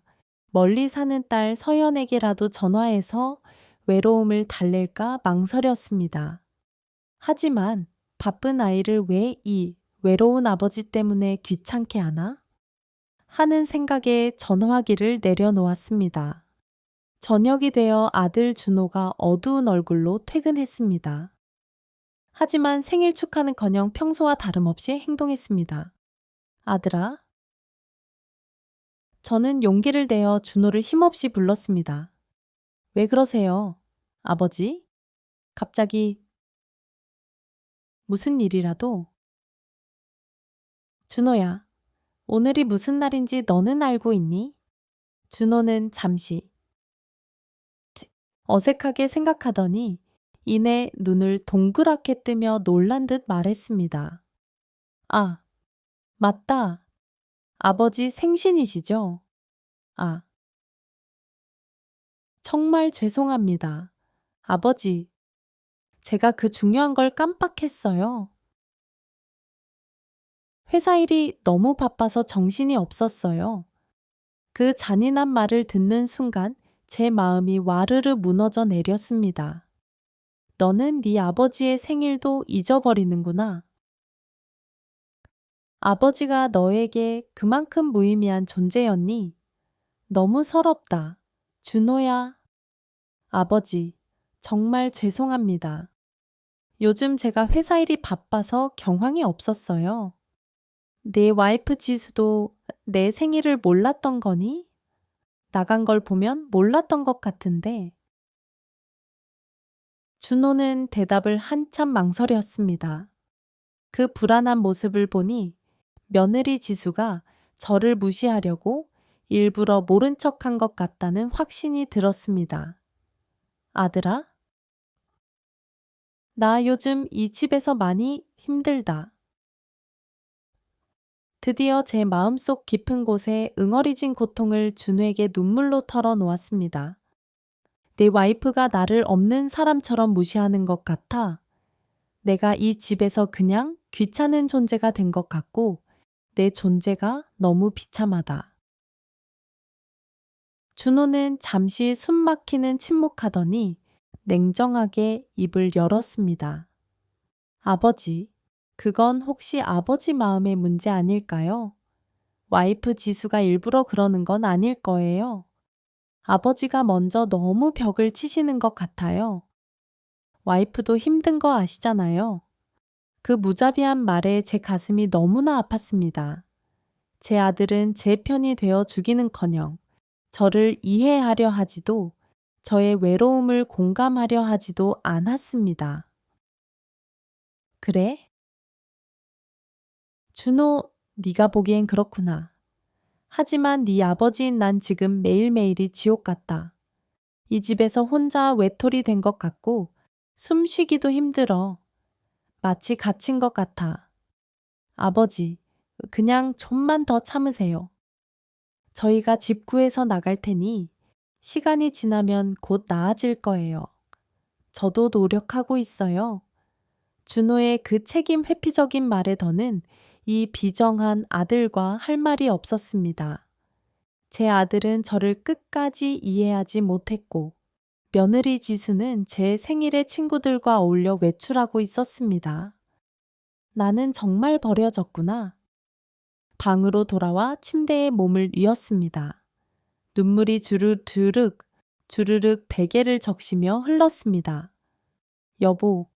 S1: 멀리 사는 딸 서연에게라도 전화해서 외로움을 달랠까 망설였습니다. 하지만 바쁜 아이를 왜 이 외로운 아버지 때문에 귀찮게 하나? 하는 생각에 전화기를 내려놓았습니다. 저녁이 되어 아들 준호가 어두운 얼굴로 퇴근했습니다. 하지만 생일 축하는커녕 평소와 다름없이 행동했습니다. 아들아, 저는 용기를 내어 준호를 힘없이 불렀습니다. 왜 그러세요? 아버지? 갑자기 무슨 일이라도? 준호야, 오늘이 무슨 날인지 너는 알고 있니? 준호는 잠시 어색하게 생각하더니 이내 눈을 동그랗게 뜨며 놀란 듯 말했습니다. 아, 맞다. 아버지 생신이시죠? 아, 정말 죄송합니다. 아버지, 제가 그 중요한 걸 깜빡했어요. 회사 일이 너무 바빠서 정신이 없었어요. 그 잔인한 말을 듣는 순간 제 마음이 와르르 무너져 내렸습니다. 너는 네 아버지의 생일도 잊어버리는구나. 아버지가 너에게 그만큼 무의미한 존재였니? 너무 서럽다. 준호야. 아버지, 정말 죄송합니다. 요즘 제가 회사 일이 바빠서 경황이 없었어요. 내 와이프 지수도 내 생일을 몰랐던 거니? 나간 걸 보면 몰랐던 것 같은데. 준호는 대답을 한참 망설였습니다. 그 불안한 모습을 보니 며느리 지수가 저를 무시하려고 일부러 모른 척한 것 같다는 확신이 들었습니다. 아들아, 나 요즘 이 집에서 많이 힘들다. 드디어 제 마음속 깊은 곳에 응어리진 고통을 준우에게 눈물로 털어놓았습니다. 내 와이프가 나를 없는 사람처럼 무시하는 것 같아 내가 이 집에서 그냥 귀찮은 존재가 된 것 같고 내 존재가 너무 비참하다. 준호는 잠시 숨 막히는 침묵하더니 냉정하게 입을 열었습니다. 아버지, 그건 혹시 아버지 마음의 문제 아닐까요? 와이프 지수가 일부러 그러는 건 아닐 거예요. 아버지가 먼저 너무 벽을 치시는 것 같아요. 와이프도 힘든 거 아시잖아요. 그 무자비한 말에 제 가슴이 너무나 아팠습니다. 제 아들은 제 편이 되어 주기는커녕 저를 이해하려 하지도 저의 외로움을 공감하려 하지도 않았습니다. 그래? 준호, 네가 보기엔 그렇구나. 하지만 네 아버지인 난 지금 매일매일이 지옥 같다. 이 집에서 혼자 외톨이 된 것 같고 숨 쉬기도 힘들어. 마치 갇힌 것 같아. 아버지, 그냥 좀만 더 참으세요. 저희가 집 구해서 나갈 테니 시간이 지나면 곧 나아질 거예요. 저도 노력하고 있어요. 준호의 그 책임 회피적인 말에 더는 이 비정한 아들과 할 말이 없었습니다. 제 아들은 저를 끝까지 이해하지 못했고 며느리 지수는 제 생일에 친구들과 어울려 외출하고 있었습니다. 나는 정말 버려졌구나. 방으로 돌아와 침대에 몸을 뉘었습니다. 눈물이 주르륵 베개를 적시며 흘렀습니다. 여보,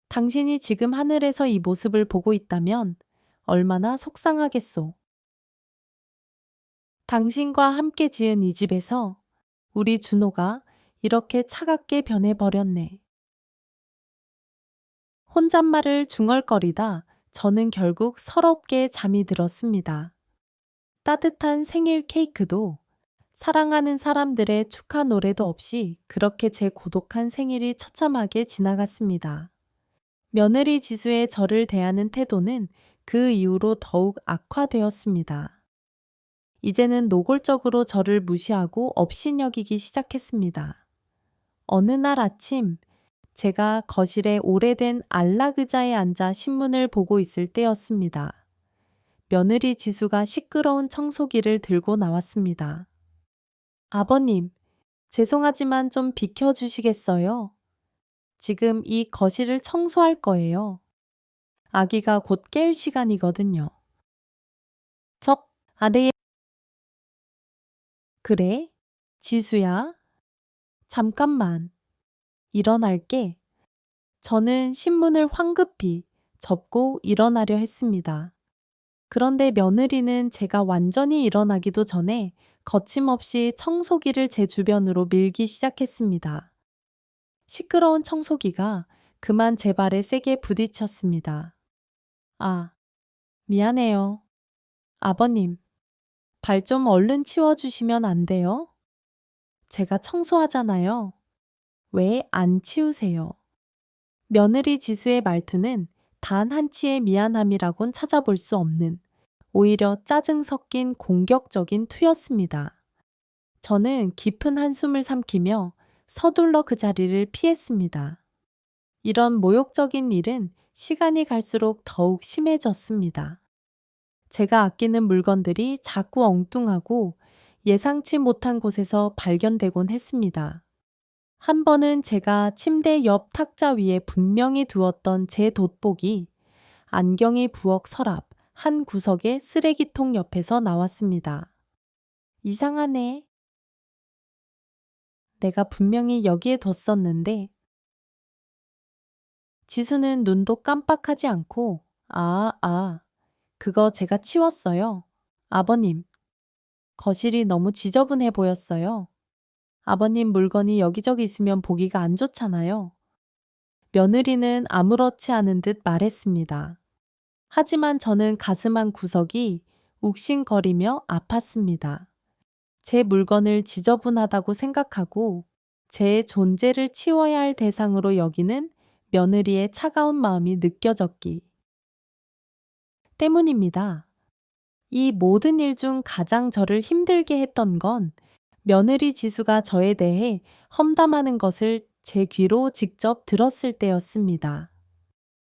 S1: 당신이 지금 하늘에서 이 모습을 보고 있다면 얼마나 속상하겠소. 당신과 함께 지은 이 집에서 우리 준호가 이렇게 차갑게 변해버렸네. 혼잣말을 중얼거리다 저는 결국 서럽게 잠이 들었습니다. 따뜻한 생일 케이크도 사랑하는 사람들의 축하 노래도 없이 그렇게 제 고독한 생일이 처참하게 지나갔습니다. 며느리 지수의 저를 대하는 태도는 그 이후로 더욱 악화되었습니다. 이제는 노골적으로 저를 무시하고 업신여기기 시작했습니다. 어느 날 아침 제가 거실에 오래된 안락 의자에 앉아 신문을 보고 있을 때였습니다. 며느리 지수가 시끄러운 청소기를 들고 나왔습니다. 아버님, 죄송하지만 좀 비켜주시겠어요? 지금 이 거실을 청소할 거예요. 아기가 곧 깰 시간이거든요. 척, 아내의 그래? 지수야? 잠깐만. 일어날게. 저는 신문을 황급히 접고 일어나려 했습니다. 그런데 며느리는 제가 완전히 일어나기도 전에 거침없이 청소기를 제 주변으로 밀기 시작했습니다. 시끄러운 청소기가 그만 제 발에 세게 부딪혔습니다. 아, 미안해요. 아버님, 발 좀 얼른 치워주시면 안 돼요? 제가 청소하잖아요. 왜 안 치우세요? 며느리 지수의 말투는 단 한치의 미안함이라곤 찾아볼 수 없는 오히려 짜증 섞인 공격적인 투였습니다. 저는 깊은 한숨을 삼키며 서둘러 그 자리를 피했습니다. 이런 모욕적인 일은 시간이 갈수록 더욱 심해졌습니다. 제가 아끼는 물건들이 자꾸 엉뚱하고 예상치 못한 곳에서 발견되곤 했습니다. 한 번은 제가 침대 옆 탁자 위에 분명히 두었던 제 돋보기, 안경이 부엌 서랍 한 구석의 쓰레기통 옆에서 나왔습니다. 이상하네. 내가 분명히 여기에 뒀었는데. 지수는 눈도 깜빡하지 않고, 그거 제가 치웠어요. 아버님, 거실이 너무 지저분해 보였어요. 아버님 물건이 여기저기 있으면 보기가 안 좋잖아요. 며느리는 아무렇지 않은 듯 말했습니다. 하지만 저는 가슴 한 구석이 욱신거리며 아팠습니다. 제 물건을 지저분하다고 생각하고 제 존재를 치워야 할 대상으로 여기는 며느리의 차가운 마음이 느껴졌기 때문입니다. 이 모든 일 중 가장 저를 힘들게 했던 건 며느리 지수가 저에 대해 험담하는 것을 제 귀로 직접 들었을 때였습니다.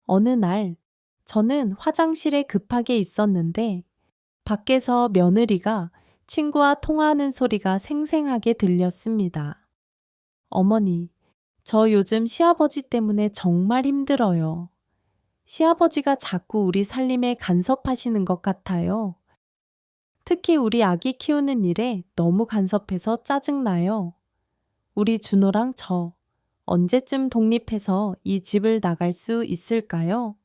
S1: 어느 날, 저는 화장실에 급하게 있었는데, 밖에서 며느리가 친구와 통화하는 소리가 생생하게 들렸습니다. 어머니, 저 요즘 시아버지 때문에 정말 힘들어요. 시아버지가 자꾸 우리 살림에 간섭하시는 것 같아요. 특히 우리 아기 키우는 일에 너무 간섭해서 짜증나요. 우리 준호랑 저 언제쯤 독립해서 이 집을 나갈 수 있을까요?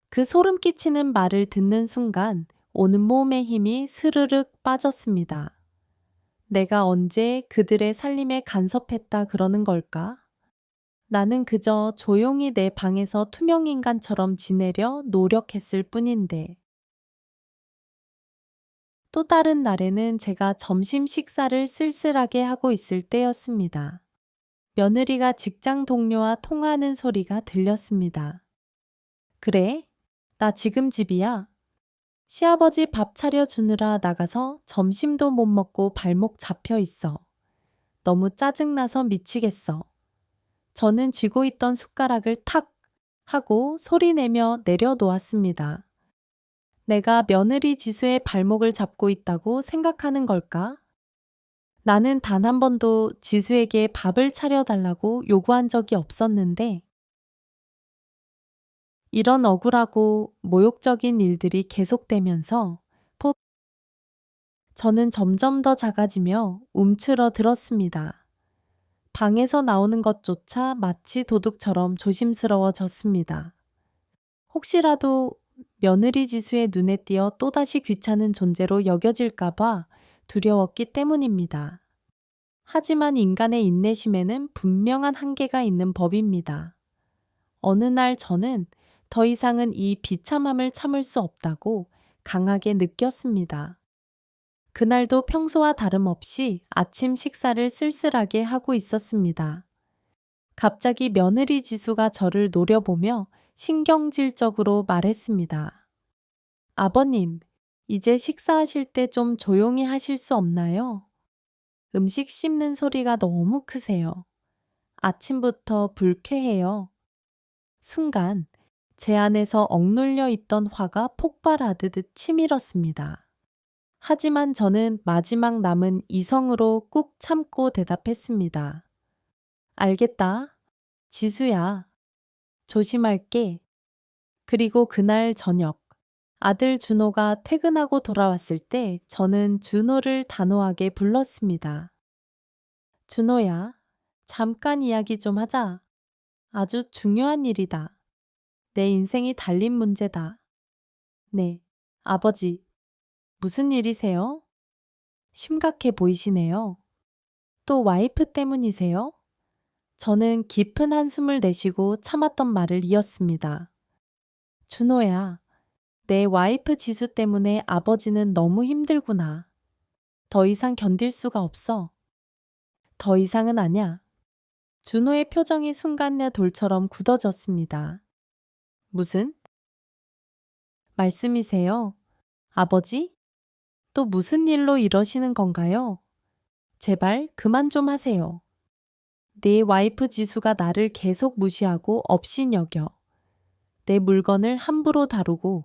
S1: 그 소름 끼치는 말을 듣는 순간 오는 몸의 힘이 스르륵 빠졌습니다. 내가 언제 그들의 살림에 간섭했다 그러는 걸까? 나는 그저 조용히 내 방에서 투명인간처럼 지내려 노력했을 뿐인데. 또 다른 날에는 제가 점심 식사를 쓸쓸하게 하고 있을 때였습니다. 며느리가 직장 동료와 통화하는 소리가 들렸습니다. 그래? 나 지금 집이야. 시아버지 밥 차려주느라 나가서 점심도 못 먹고 발목 잡혀 있어. 너무 짜증나서 미치겠어. 저는 쥐고 있던 숟가락을 탁 하고 소리내며 내려놓았습니다. 내가 며느리 지수의 발목을 잡고 있다고 생각하는 걸까? 나는 단 한 번도 지수에게 밥을 차려달라고 요구한 적이 없었는데, 이런 억울하고 모욕적인 일들이 계속되면서 저는 점점 더 작아지며 움츠러들었습니다. 방에서 나오는 것조차 마치 도둑처럼 조심스러워졌습니다. 혹시라도 며느리 지수의 눈에 띄어 또다시 귀찮은 존재로 여겨질까봐 두려웠기 때문입니다. 하지만 인간의 인내심에는 분명한 한계가 있는 법입니다. 어느 날 저는 더 이상은 이 비참함을 참을 수 없다고 강하게 느꼈습니다. 그날도 평소와 다름없이 아침 식사를 쓸쓸하게 하고 있었습니다. 갑자기 며느리 지수가 저를 노려보며 신경질적으로 말했습니다. 아버님, 이제 식사하실 때 좀 조용히 하실 수 없나요? 음식 씹는 소리가 너무 크세요. 아침부터 불쾌해요. 순간 제 안에서 억눌려 있던 화가 폭발하듯 치밀었습니다. 하지만 저는 마지막 남은 이성으로 꾹 참고 대답했습니다. 알겠다. 지수야. 조심할게. 그리고 그날 저녁, 아들 준호가 퇴근하고 돌아왔을 때 저는 준호를 단호하게 불렀습니다. 준호야, 잠깐 이야기 좀 하자. 아주 중요한 일이다. 내 인생이 달린 문제다. 네, 아버지. 무슨 일이세요? 심각해 보이시네요. 또 와이프 때문이세요? 저는 깊은 한숨을 내쉬고 참았던 말을 이었습니다. 준호야, 내 와이프 지수 때문에 아버지는 너무 힘들구나. 더 이상 견딜 수가 없어. 더 이상은 아냐. 준호의 표정이 순간 내 돌처럼 굳어졌습니다. 무슨 말씀이세요? 아버지? 또 무슨 일로 이러시는 건가요? 제발 그만 좀 하세요. 네 와이프 지수가 나를 계속 무시하고 업신여겨. 내 물건을 함부로 다루고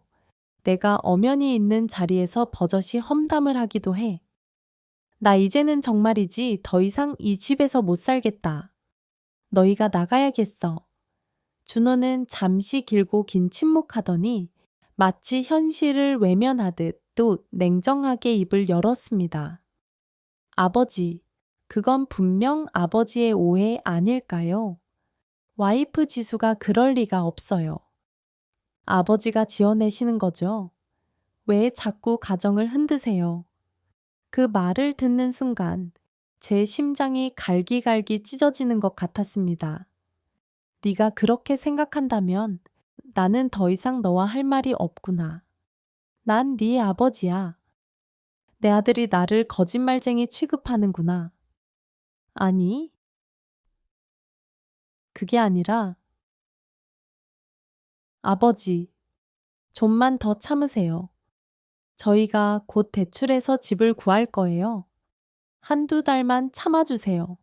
S1: 내가 엄연히 있는 자리에서 버젓이 험담을 하기도 해. 나 이제는 정말이지 더 이상 이 집에서 못 살겠다. 너희가 나가야겠어. 준호는 잠시 길고 긴 침묵하더니 마치 현실을 외면하듯 또 냉정하게 입을 열었습니다. 아버지, 그건 분명 아버지의 오해 아닐까요? 와이프 지수가 그럴 리가 없어요. 아버지가 지어내시는 거죠. 왜 자꾸 가정을 흔드세요? 그 말을 듣는 순간 제 심장이 갈기갈기 찢어지는 것 같았습니다. 네가 그렇게 생각한다면 나는 더 이상 너와 할 말이 없구나. 난 네 아버지야. 내 아들이 나를 거짓말쟁이 취급하는구나. 아니, 그게 아니라 아버지, 좀만 더 참으세요. 저희가 곧 대출해서 집을 구할 거예요. 한두 달만 참아주세요.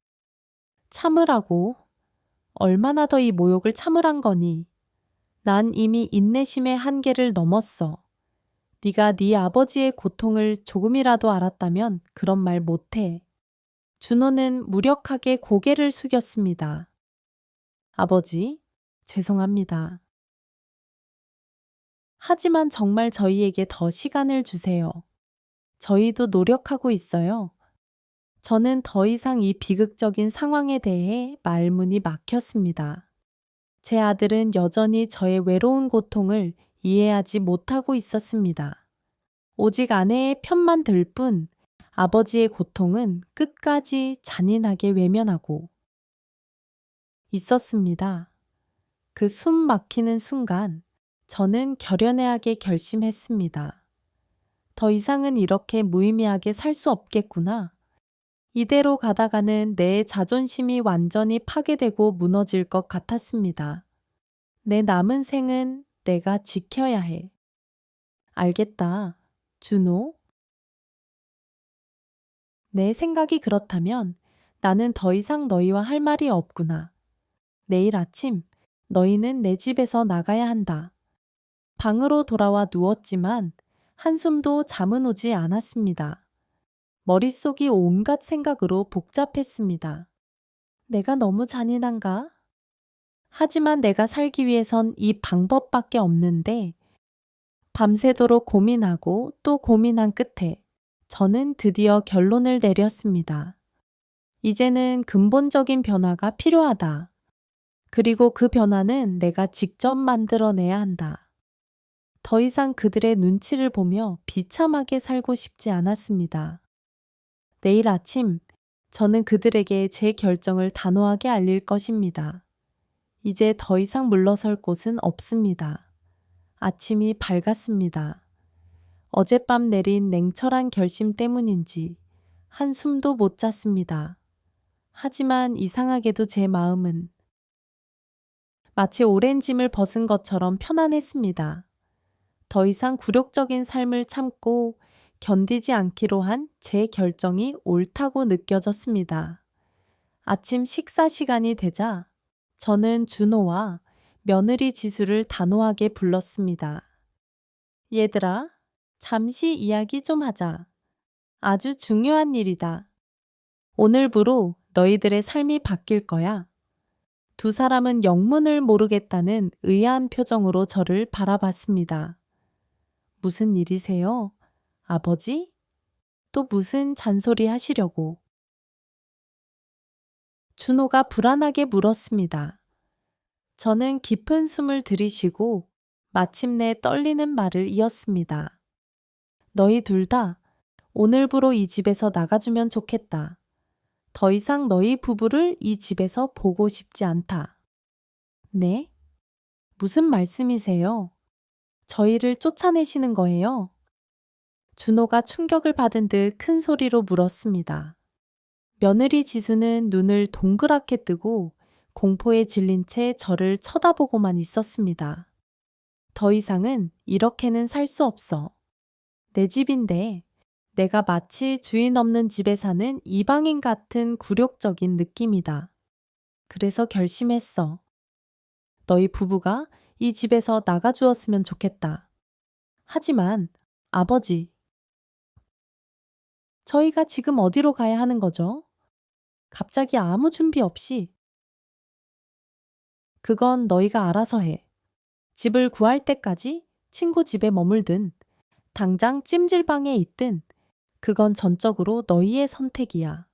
S1: 참으라고? 얼마나 더 이 모욕을 참으란 거니? 난 이미 인내심의 한계를 넘었어. 네가 네 아버지의 고통을 조금이라도 알았다면 그런 말 못해. 준호는 무력하게 고개를 숙였습니다. 아버지, 죄송합니다. 하지만 정말 저희에게 더 시간을 주세요. 저희도 노력하고 있어요. 저는 더 이상 이 비극적인 상황에 대해 말문이 막혔습니다. 제 아들은 여전히 저의 외로운 고통을 이해하지 못하고 있었습니다. 오직 아내의 편만 들 뿐 아버지의 고통은 끝까지 잔인하게 외면하고 있었습니다. 그 숨 막히는 순간 저는 결연하게 결심했습니다. 더 이상은 이렇게 무의미하게 살 수 없겠구나. 이대로 가다가는 내 자존심이 완전히 파괴되고 무너질 것 같았습니다. 내 남은 생은 내가 지켜야 해. 알겠다. 준호. 내 생각이 그렇다면 나는 더 이상 너희와 할 말이 없구나. 내일 아침 너희는 내 집에서 나가야 한다. 방으로 돌아와 누웠지만 한숨도 잠은 오지 않았습니다. 머릿속이 온갖 생각으로 복잡했습니다. 내가 너무 잔인한가? 하지만 내가 살기 위해선 이 방법밖에 없는데 밤새도록 고민하고 또 고민한 끝에 저는 드디어 결론을 내렸습니다. 이제는 근본적인 변화가 필요하다. 그리고 그 변화는 내가 직접 만들어내야 한다. 더 이상 그들의 눈치를 보며 비참하게 살고 싶지 않았습니다. 내일 아침 저는 그들에게 제 결정을 단호하게 알릴 것입니다. 이제 더 이상 물러설 곳은 없습니다. 아침이 밝았습니다. 어젯밤 내린 냉철한 결심 때문인지 한숨도 못 잤습니다. 하지만 이상하게도 제 마음은 마치 오랜 짐을 벗은 것처럼 편안했습니다. 더 이상 굴욕적인 삶을 참고 견디지 않기로 한 제 결정이 옳다고 느껴졌습니다. 아침 식사 시간이 되자 저는 준호와 며느리 지수를 단호하게 불렀습니다. 얘들아, 잠시 이야기 좀 하자. 아주 중요한 일이다. 오늘부로 너희들의 삶이 바뀔 거야. 두 사람은 영문을 모르겠다는 의아한 표정으로 저를 바라봤습니다. 무슨 일이세요? 아버지? 또 무슨 잔소리 하시려고? 준호가 불안하게 물었습니다. 저는 깊은 숨을 들이쉬고 마침내 떨리는 말을 이었습니다. 너희 둘 다 오늘부로 이 집에서 나가주면 좋겠다. 더 이상 너희 부부를 이 집에서 보고 싶지 않다. 네? 무슨 말씀이세요? 저희를 쫓아내시는 거예요? 준호가 충격을 받은 듯 큰 소리로 물었습니다. 며느리 지수는 눈을 동그랗게 뜨고 공포에 질린 채 저를 쳐다보고만 있었습니다. 더 이상은 이렇게는 살 수 없어. 내 집인데 내가 마치 주인 없는 집에 사는 이방인 같은 굴욕적인 느낌이다. 그래서 결심했어. 너희 부부가 이 집에서 나가주었으면 좋겠다. 하지만 아버지, 저희가 지금 어디로 가야 하는 거죠? 갑자기 아무 준비 없이. 그건 너희가 알아서 해. 집을 구할 때까지 친구 집에 머물든 당장 찜질방에 있든 그건 전적으로 너희의 선택이야.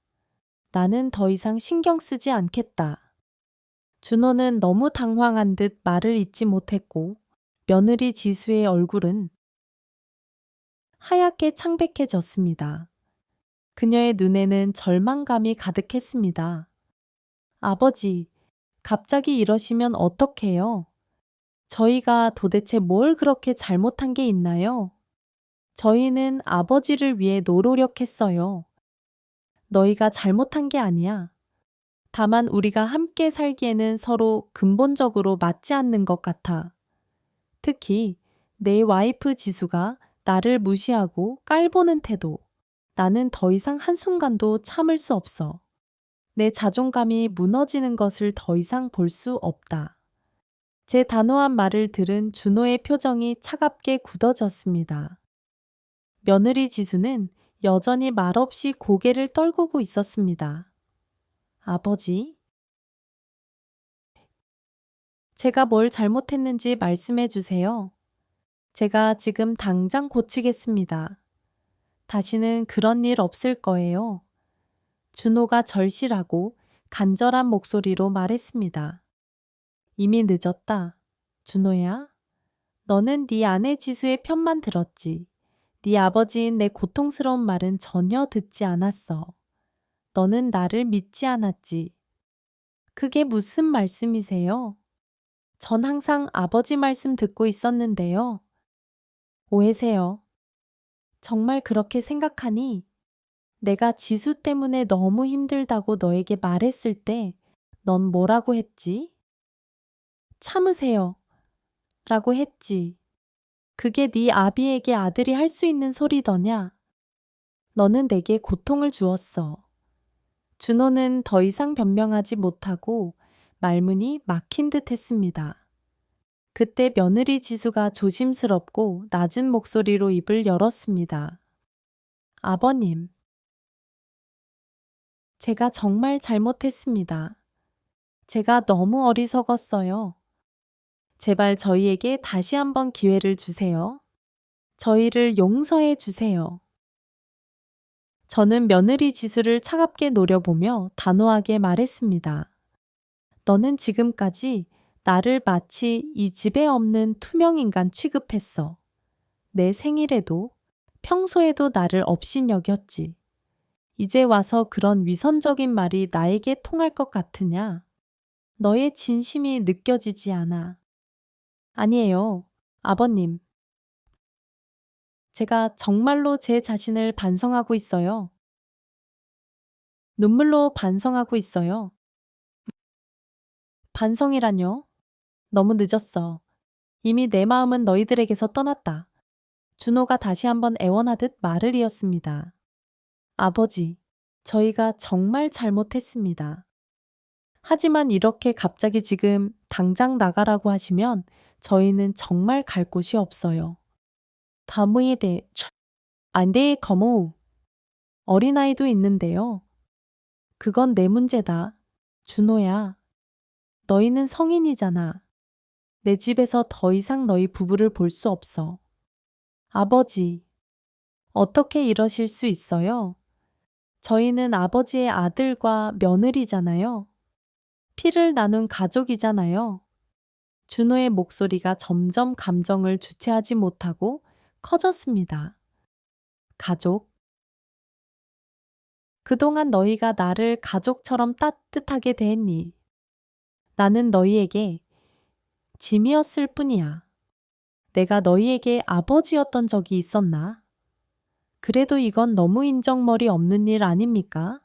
S1: 나는 더 이상 신경 쓰지 않겠다. 준호는 너무 당황한 듯 말을 잇지 못했고 며느리 지수의 얼굴은 하얗게 창백해졌습니다. 그녀의 눈에는 절망감이 가득했습니다. 아버지, 갑자기 이러시면 어떡해요? 저희가 도대체 뭘 그렇게 잘못한 게 있나요? 저희는 아버지를 위해 노력했어요. 너희가 잘못한 게 아니야. 다만 우리가 함께 살기에는 서로 근본적으로 맞지 않는 것 같아. 특히 내 와이프 지수가 나를 무시하고 깔보는 태도. 나는 더 이상 한순간도 참을 수 없어. 내 자존감이 무너지는 것을 더 이상 볼 수 없다. 제 단호한 말을 들은 준호의 표정이 차갑게 굳어졌습니다. 며느리 지수는 여전히 말없이 고개를 떨구고 있었습니다. 아버지, 제가 뭘 잘못했는지 말씀해 주세요. 제가 지금 당장 고치겠습니다. 다시는 그런 일 없을 거예요. 준호가 절실하고 간절한 목소리로 말했습니다. 이미 늦었다. 준호야, 너는 네 아내 지수의 편만 들었지. 네 아버지인 내 고통스러운 말은 전혀 듣지 않았어. 너는 나를 믿지 않았지. 그게 무슨 말씀이세요? 전 항상 아버지 말씀 듣고 있었는데요. 오해세요. 정말 그렇게 생각하니? 내가 지수 때문에 너무 힘들다고 너에게 말했을 때 넌 뭐라고 했지? 참으세요. 라고 했지. 그게 네 아비에게 아들이 할 수 있는 소리더냐? 너는 내게 고통을 주었어. 준호는 더 이상 변명하지 못하고 말문이 막힌 듯 했습니다. 그때 며느리 지수가 조심스럽고 낮은 목소리로 입을 열었습니다. 아버님, 제가 정말 잘못했습니다. 제가 너무 어리석었어요. 제발 저희에게 다시 한번 기회를 주세요. 저희를 용서해 주세요. 저는 며느리 지수를 차갑게 노려보며 단호하게 말했습니다. 너는 지금까지 나를 마치 이 집에 없는 투명인간 취급했어. 내 생일에도 평소에도 나를 업신여겼지. 이제 와서 그런 위선적인 말이 나에게 통할 것 같으냐? 너의 진심이 느껴지지 않아. 아니에요, 아버님. 제가 정말로 제 자신을 반성하고 있어요. 눈물로 반성하고 있어요. 반성이라뇨? 너무 늦었어. 이미 내 마음은 너희들에게서 떠났다. 준호가 다시 한번 애원하듯 말을 이었습니다. 아버지, 저희가 정말 잘못했습니다. 하지만 이렇게 갑자기 지금 당장 나가라고 하시면 저희는 정말 갈 곳이 없어요. 다무이데, 안돼 거모. 어린아이도 있는데요. 그건 내 문제다. 준호야, 너희는 성인이잖아. 내 집에서 더 이상 너희 부부를 볼 수 없어. 아버지, 어떻게 이러실 수 있어요? 저희는 아버지의 아들과 며느리잖아요. 피를 나눈 가족이잖아요. 준호의 목소리가 점점 감정을 주체하지 못하고 커졌습니다. 가족. 그동안 너희가 나를 가족처럼 따뜻하게 대했니? 나는 너희에게 짐이었을 뿐이야. 내가 너희에게 아버지였던 적이 있었나? 그래도 이건 너무 인정머리 없는 일 아닙니까?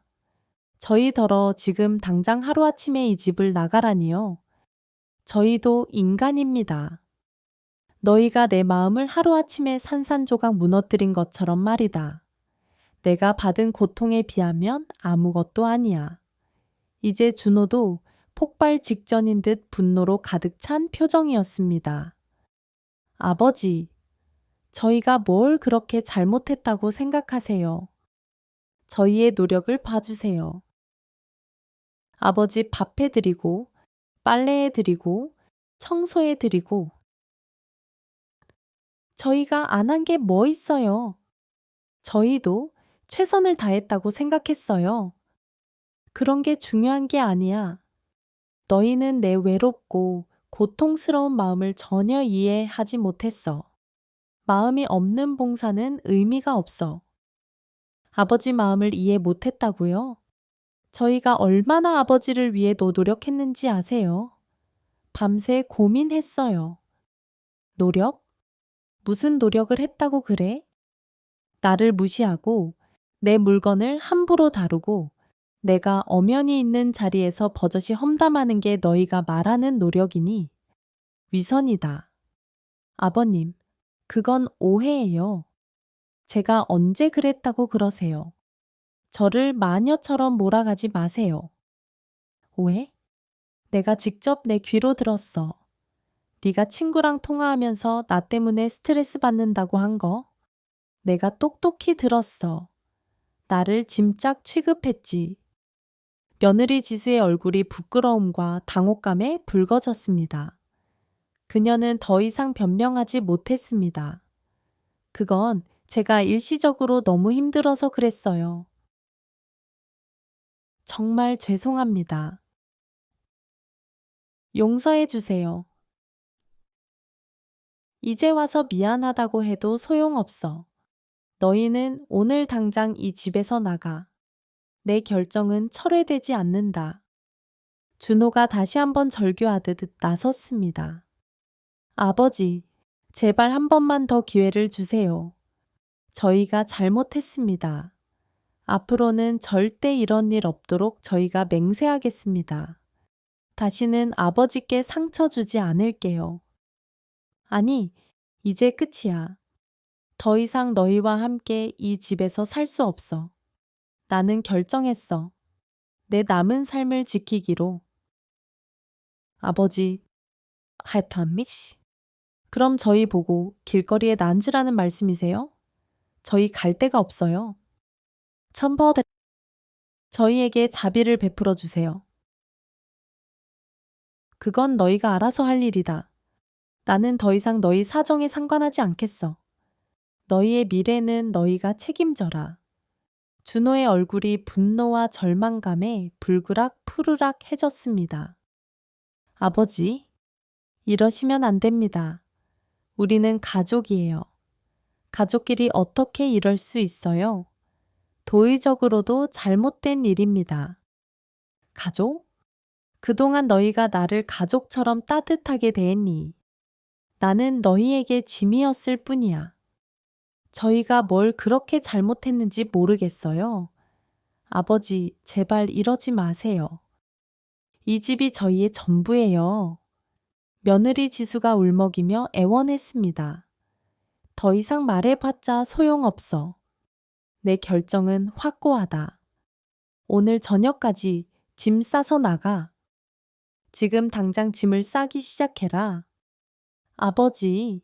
S1: 저희더러 지금 당장 하루아침에 이 집을 나가라니요. 저희도 인간입니다. 너희가 내 마음을 하루아침에 산산조각 무너뜨린 것처럼 말이다. 내가 받은 고통에 비하면 아무것도 아니야. 이제 준호도 폭발 직전인 듯 분노로 가득 찬 표정이었습니다. 아버지, 저희가 뭘 그렇게 잘못했다고 생각하세요? 저희의 노력을 봐주세요. 아버지 밥 해드리고, 빨래해드리고, 청소해드리고, 저희가 안 한 게 뭐 있어요? 저희도 최선을 다했다고 생각했어요. 그런 게 중요한 게 아니야. 너희는 내 외롭고 고통스러운 마음을 전혀 이해하지 못했어. 마음이 없는 봉사는 의미가 없어. 아버지 마음을 이해 못했다고요? 저희가 얼마나 아버지를 위해 노력했는지 아세요? 밤새 고민했어요. 노력? 무슨 노력을 했다고 그래? 나를 무시하고 내 물건을 함부로 다루고 내가 엄연히 있는 자리에서 버젓이 험담하는 게 너희가 말하는 노력이니 위선이다. 아버님, 그건 오해예요. 제가 언제 그랬다고 그러세요? 저를 마녀처럼 몰아가지 마세요. 오해? 내가 직접 내 귀로 들었어. 네가 친구랑 통화하면서 나 때문에 스트레스 받는다고 한 거. 내가 똑똑히 들었어. 나를 짐짝 취급했지. 며느리 지수의 얼굴이 부끄러움과 당혹감에 붉어졌습니다. 그녀는 더 이상 변명하지 못했습니다. 그건 제가 일시적으로 너무 힘들어서 그랬어요. 정말 죄송합니다. 용서해 주세요. 이제 와서 미안하다고 해도 소용없어. 너희는 오늘 당장 이 집에서 나가. 내 결정은 철회되지 않는다. 준호가 다시 한번 절규하듯 나섰습니다. 아버지, 제발 한 번만 더 기회를 주세요. 저희가 잘못했습니다. 앞으로는 절대 이런 일 없도록 저희가 맹세하겠습니다. 다시는 아버지께 상처 주지 않을게요. 아니, 이제 끝이야. 더 이상 너희와 함께 이 집에서 살 수 없어. 나는 결정했어. 내 남은 삶을 지키기로. 아버지, 하여튼 씨. 그럼 저희 보고 길거리에 난지라는 말씀이세요? 저희 갈 데가 없어요. 첨버대 저희에게 자비를 베풀어 주세요. 그건 너희가 알아서 할 일이다. 나는 더 이상 너희 사정에 상관하지 않겠어. 너희의 미래는 너희가 책임져라. 준호의 얼굴이 분노와 절망감에 불그락 푸르락 해졌습니다. 아버지, 이러시면 안 됩니다. 우리는 가족이에요. 가족끼리 어떻게 이럴 수 있어요? 도의적으로도 잘못된 일입니다. 가족? 그동안 너희가 나를 가족처럼 따뜻하게 대했니? 나는 너희에게 짐이었을 뿐이야. 저희가 뭘 그렇게 잘못했는지 모르겠어요. 아버지, 제발 이러지 마세요. 이 집이 저희의 전부예요. 며느리 지수가 울먹이며 애원했습니다. 더 이상 말해봤자 소용없어. 내 결정은 확고하다. 오늘 저녁까지 짐 싸서 나가. 지금 당장 짐을 싸기 시작해라. 아버지,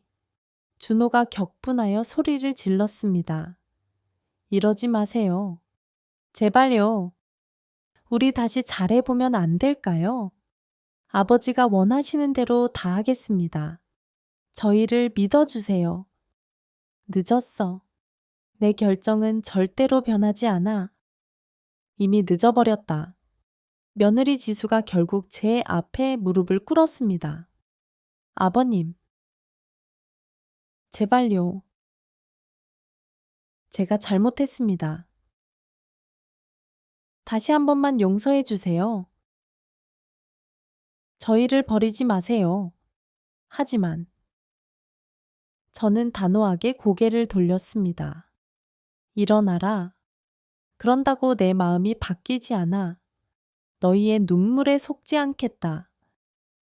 S1: 준호가 격분하여 소리를 질렀습니다. 이러지 마세요. 제발요. 우리 다시 잘해보면 안 될까요? 아버지가 원하시는 대로 다 하겠습니다. 저희를 믿어주세요. 늦었어. 내 결정은 절대로 변하지 않아. 이미 늦어버렸다. 며느리 지수가 결국 제 앞에 무릎을 꿇었습니다. 아버님, 제발요. 제가 잘못했습니다. 다시 한 번만 용서해 주세요. 저희를 버리지 마세요. 하지만 저는 단호하게 고개를 돌렸습니다. 일어나라. 그런다고 내 마음이 바뀌지 않아. 너희의 눈물에 속지 않겠다.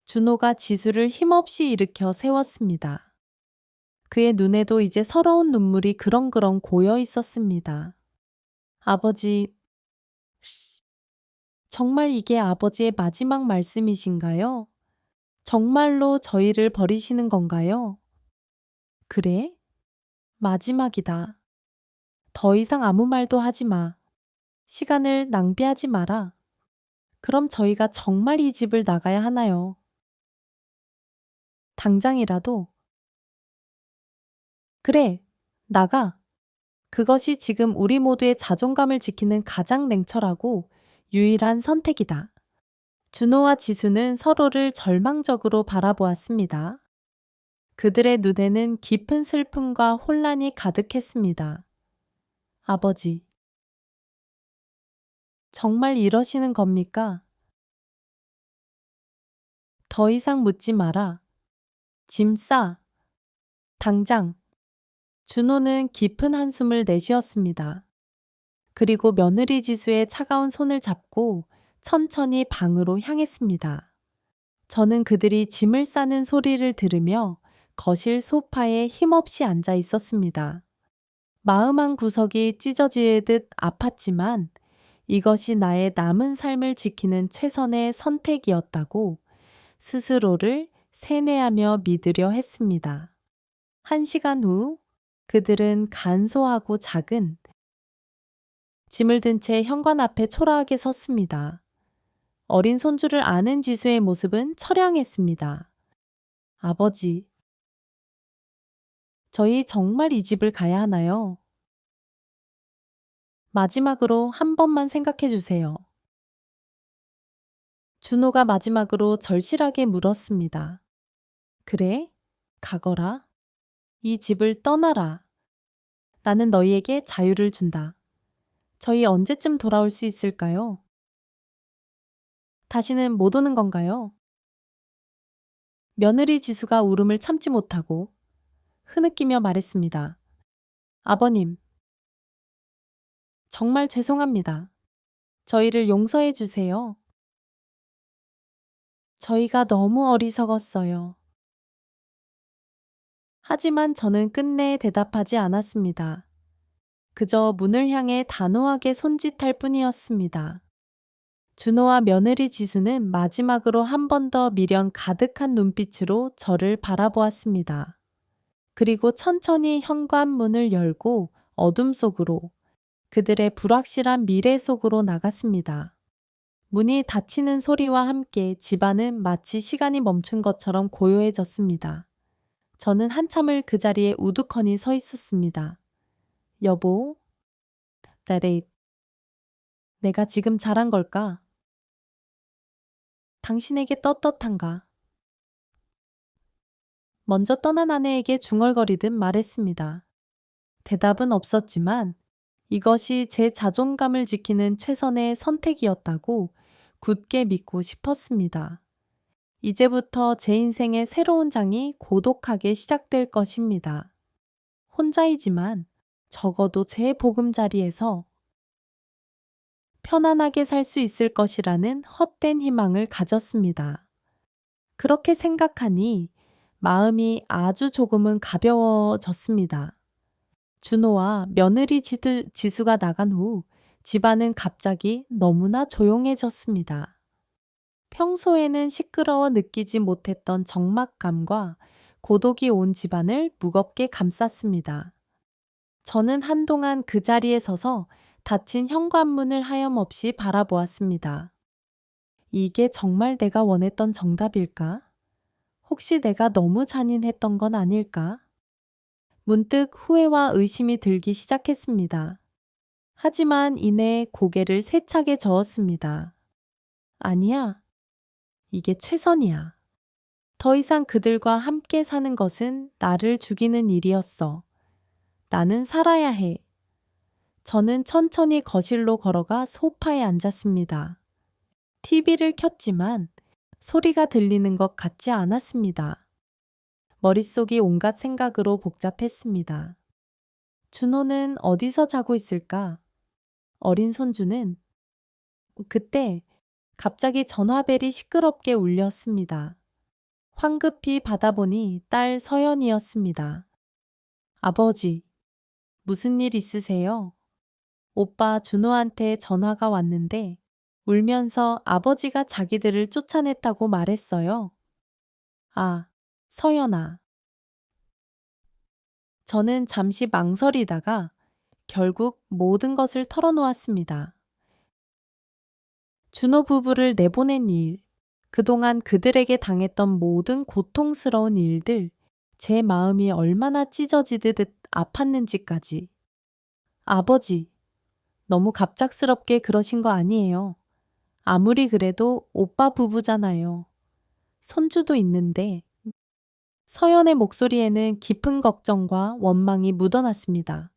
S1: 준호가 지수를 힘없이 일으켜 세웠습니다. 그의 눈에도 이제 서러운 눈물이 그렁그렁 고여 있었습니다. 아버지, 정말 이게 아버지의 마지막 말씀이신가요? 정말로 저희를 버리시는 건가요? 그래? 마지막이다. 더 이상 아무 말도 하지 마. 시간을 낭비하지 마라. 그럼 저희가 정말 이 집을 나가야 하나요? 당장이라도. 그래, 나가. 그것이 지금 우리 모두의 자존감을 지키는 가장 냉철하고 유일한 선택이다. 준호와 지수는 서로를 절망적으로 바라보았습니다. 그들의 눈에는 깊은 슬픔과 혼란이 가득했습니다. 아버지, 정말 이러시는 겁니까? 더 이상 묻지 마라. 짐 싸. 당장. 준호는 깊은 한숨을 내쉬었습니다. 그리고 며느리 지수의 차가운 손을 잡고 천천히 방으로 향했습니다. 저는 그들이 짐을 싸는 소리를 들으며 거실 소파에 힘없이 앉아 있었습니다. 마음 한 구석이 찢어지듯 아팠지만 이것이 나의 남은 삶을 지키는 최선의 선택이었다고 스스로를 세뇌하며 믿으려 했습니다. 1시간 후 그들은 간소하고 작은 짐을 든 채 현관 앞에 초라하게 섰습니다. 어린 손주를 아는 지수의 모습은 처량했습니다. 아버지, 저희 정말 이 집을 가야 하나요? 마지막으로 한 번만 생각해 주세요. 준호가 마지막으로 절실하게 물었습니다. 그래? 가거라. 이 집을 떠나라. 나는 너희에게 자유를 준다. 저희 언제쯤 돌아올 수 있을까요? 다시는 못 오는 건가요? 며느리 지수가 울음을 참지 못하고 흐느끼며 말했습니다. 아버님, 정말 죄송합니다. 저희를 용서해 주세요. 저희가 너무 어리석었어요. 하지만 저는 끝내 대답하지 않았습니다. 그저 문을 향해 단호하게 손짓할 뿐이었습니다. 준호와 며느리 지수는 마지막으로 한 번 더 미련 가득한 눈빛으로 저를 바라보았습니다. 그리고 천천히 현관문을 열고 어둠 속으로 그들의 불확실한 미래 속으로 나갔습니다. 문이 닫히는 소리와 함께 집안은 마치 시간이 멈춘 것처럼 고요해졌습니다. 저는 한참을 그 자리에 우두커니 서 있었습니다. 여보, 딸의 내가 지금 잘한 걸까? 당신에게 떳떳한가? 먼저 떠난 아내에게 중얼거리듯 말했습니다. 대답은 없었지만 이것이 제 자존감을 지키는 최선의 선택이었다고 굳게 믿고 싶었습니다. 이제부터 제 인생의 새로운 장이 고독하게 시작될 것입니다. 혼자이지만 적어도 제 보금자리에서 편안하게 살 수 있을 것이라는 헛된 희망을 가졌습니다. 그렇게 생각하니 마음이 아주 조금은 가벼워졌습니다. 준호와 며느리 지수가 나간 후 집안은 갑자기 너무나 조용해졌습니다. 평소에는 시끄러워 느끼지 못했던 적막감과 고독이 온 집안을 무겁게 감쌌습니다. 저는 한동안 그 자리에 서서 닫힌 현관문을 하염없이 바라보았습니다. 이게 정말 내가 원했던 정답일까? 혹시 내가 너무 잔인했던 건 아닐까? 문득 후회와 의심이 들기 시작했습니다. 하지만 이내 고개를 세차게 저었습니다. 아니야, 이게 최선이야. 더 이상 그들과 함께 사는 것은 나를 죽이는 일이었어. 나는 살아야 해. 저는 천천히 거실로 걸어가 소파에 앉았습니다. TV를 켰지만 소리가 들리는 것 같지 않았습니다. 머릿속이 온갖 생각으로 복잡했습니다. 준호는 어디서 자고 있을까? 어린 손주는 그때 갑자기 전화벨이 시끄럽게 울렸습니다. 황급히 받아보니 딸 서연이었습니다. 아버지, 무슨 일 있으세요? 오빠 준호한테 전화가 왔는데 울면서 아버지가 자기들을 쫓아냈다고 말했어요. 아, 서연아. 저는 잠시 망설이다가 결국 모든 것을 털어놓았습니다. 준호 부부를 내보낸 일, 그동안 그들에게 당했던 모든 고통스러운 일들, 제 마음이 얼마나 찢어지듯 아팠는지까지. 아버지, 너무 갑작스럽게 그러신 거 아니에요. 아무리 그래도 오빠 부부잖아요. 손주도 있는데. 서연의 목소리에는 깊은 걱정과 원망이 묻어났습니다.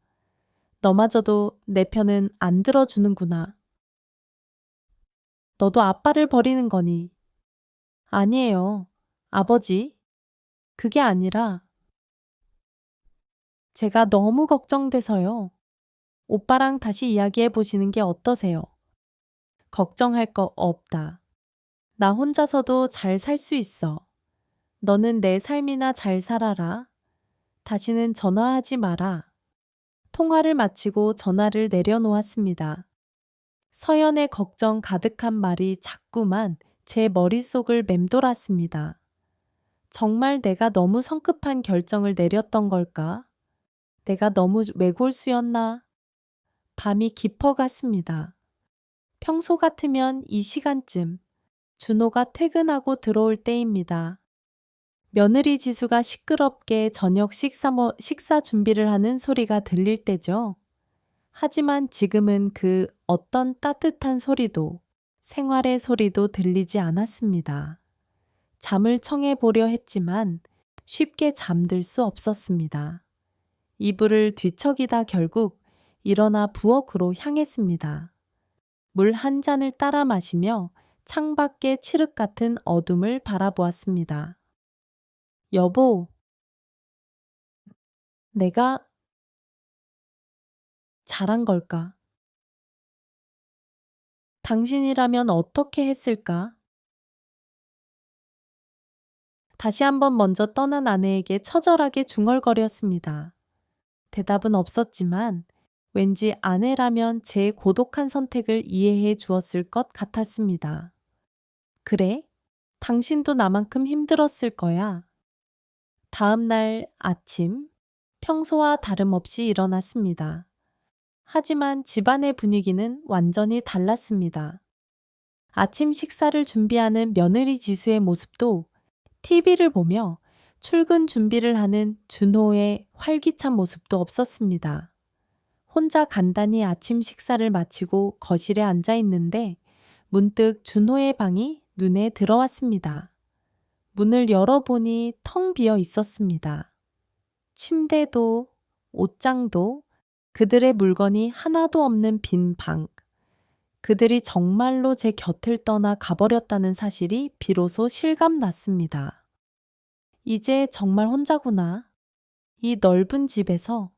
S1: 너마저도 내 편은 안 들어주는구나. 너도 아빠를 버리는 거니? 아니에요. 아버지, 그게 아니라 제가 너무 걱정돼서요. 오빠랑 다시 이야기해 보시는 게 어떠세요? 걱정할 거 없다. 나 혼자서도 잘 살 수 있어. 너는 내 삶이나 잘 살아라. 다시는 전화하지 마라. 통화를 마치고 전화를 내려놓았습니다. 서연의 걱정 가득한 말이 자꾸만 제 머릿속을 맴돌았습니다. 정말 내가 너무 성급한 결정을 내렸던 걸까? 내가 너무 외골수였나? 밤이 깊어갔습니다. 평소 같으면 이 시간쯤 준호가 퇴근하고 들어올 때입니다. 며느리 지수가 시끄럽게 저녁 식사 준비를 하는 소리가 들릴 때죠. 하지만 지금은 그 어떤 따뜻한 소리도 생활의 소리도 들리지 않았습니다. 잠을 청해 보려 했지만 쉽게 잠들 수 없었습니다. 이불을 뒤척이다 결국 일어나 부엌으로 향했습니다. 물 한 잔을 따라 마시며 창밖의 칠흑 같은 어둠을 바라보았습니다. 여보, 내가 잘한 걸까? 당신이라면 어떻게 했을까? 다시 한번 먼저 떠난 아내에게 처절하게 중얼거렸습니다. 대답은 없었지만 왠지 아내라면 제 고독한 선택을 이해해 주었을 것 같았습니다. 그래? 당신도 나만큼 힘들었을 거야. 다음 날 아침, 평소와 다름없이 일어났습니다. 하지만 집안의 분위기는 완전히 달랐습니다. 아침 식사를 준비하는 며느리 지수의 모습도 TV를 보며 출근 준비를 하는 준호의 활기찬 모습도 없었습니다. 혼자 간단히 아침 식사를 마치고 거실에 앉아 있는데 문득 준호의 방이 눈에 들어왔습니다. 문을 열어보니 텅 비어 있었습니다. 침대도 옷장도 그들의 물건이 하나도 없는 빈 방. 그들이 정말로 제 곁을 떠나 가버렸다는 사실이 비로소 실감났습니다. 이제 정말 혼자구나. 이 넓은 집에서.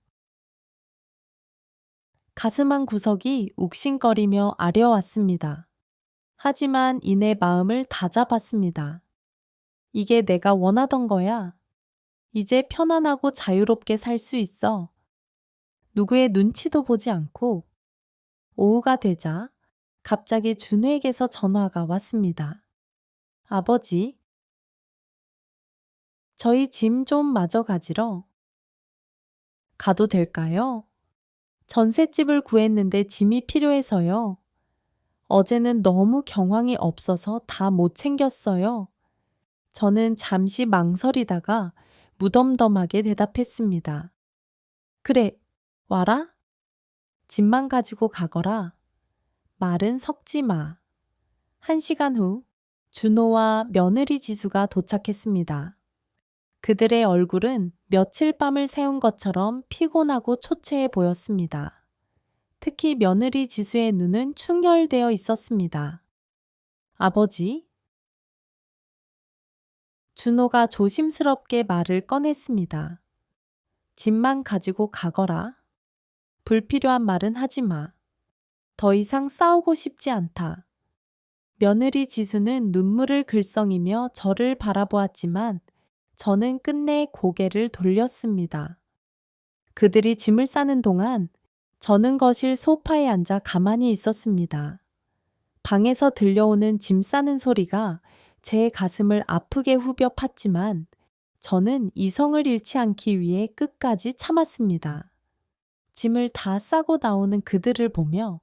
S1: 가슴 한 구석이 욱신거리며 아려왔습니다. 하지만 이내 마음을 다잡았습니다. 이게 내가 원하던 거야. 이제 편안하고 자유롭게 살 수 있어. 누구의 눈치도 보지 않고. 오후가 되자 갑자기 준우에게서 전화가 왔습니다. 아버지, 저희 짐 좀 마저 가지러 가도 될까요? 전셋집을 구했는데 짐이 필요해서요. 어제는 너무 경황이 없어서 다 못 챙겼어요. 저는 잠시 망설이다가 무덤덤하게 대답했습니다. 그래, 와라. 짐만 가지고 가거라. 말은 섞지 마. 1시간 후 준호와 며느리 지수가 도착했습니다. 그들의 얼굴은 며칠 밤을 새운 것처럼 피곤하고 초췌해 보였습니다. 특히 며느리 지수의 눈은 충혈되어 있었습니다. 아버지, 준호가 조심스럽게 말을 꺼냈습니다. 짐만 가지고 가거라. 불필요한 말은 하지 마. 더 이상 싸우고 싶지 않다. 며느리 지수는 눈물을 글썽이며 저를 바라보았지만 저는 끝내 고개를 돌렸습니다. 그들이 짐을 싸는 동안 저는 거실 소파에 앉아 가만히 있었습니다. 방에서 들려오는 짐 싸는 소리가 제 가슴을 아프게 후벼 팠지만 저는 이성을 잃지 않기 위해 끝까지 참았습니다. 짐을 다 싸고 나오는 그들을 보며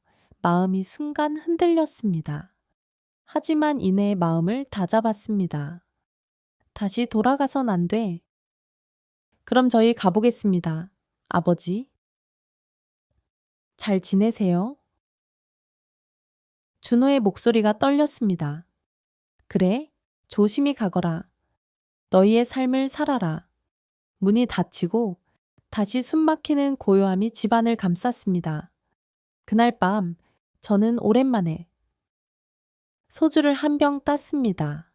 S1: 마음이 순간 흔들렸습니다. 하지만 이내 마음을 다잡았습니다. 다시 돌아가선 안 돼. 그럼 저희 가보겠습니다. 아버지. 잘 지내세요? 준호의 목소리가 떨렸습니다. 그래? 조심히 가거라. 너희의 삶을 살아라. 문이 닫히고 다시 숨막히는 고요함이 집안을 감쌌습니다. 그날 밤 저는 오랜만에 소주를 한 병 땄습니다.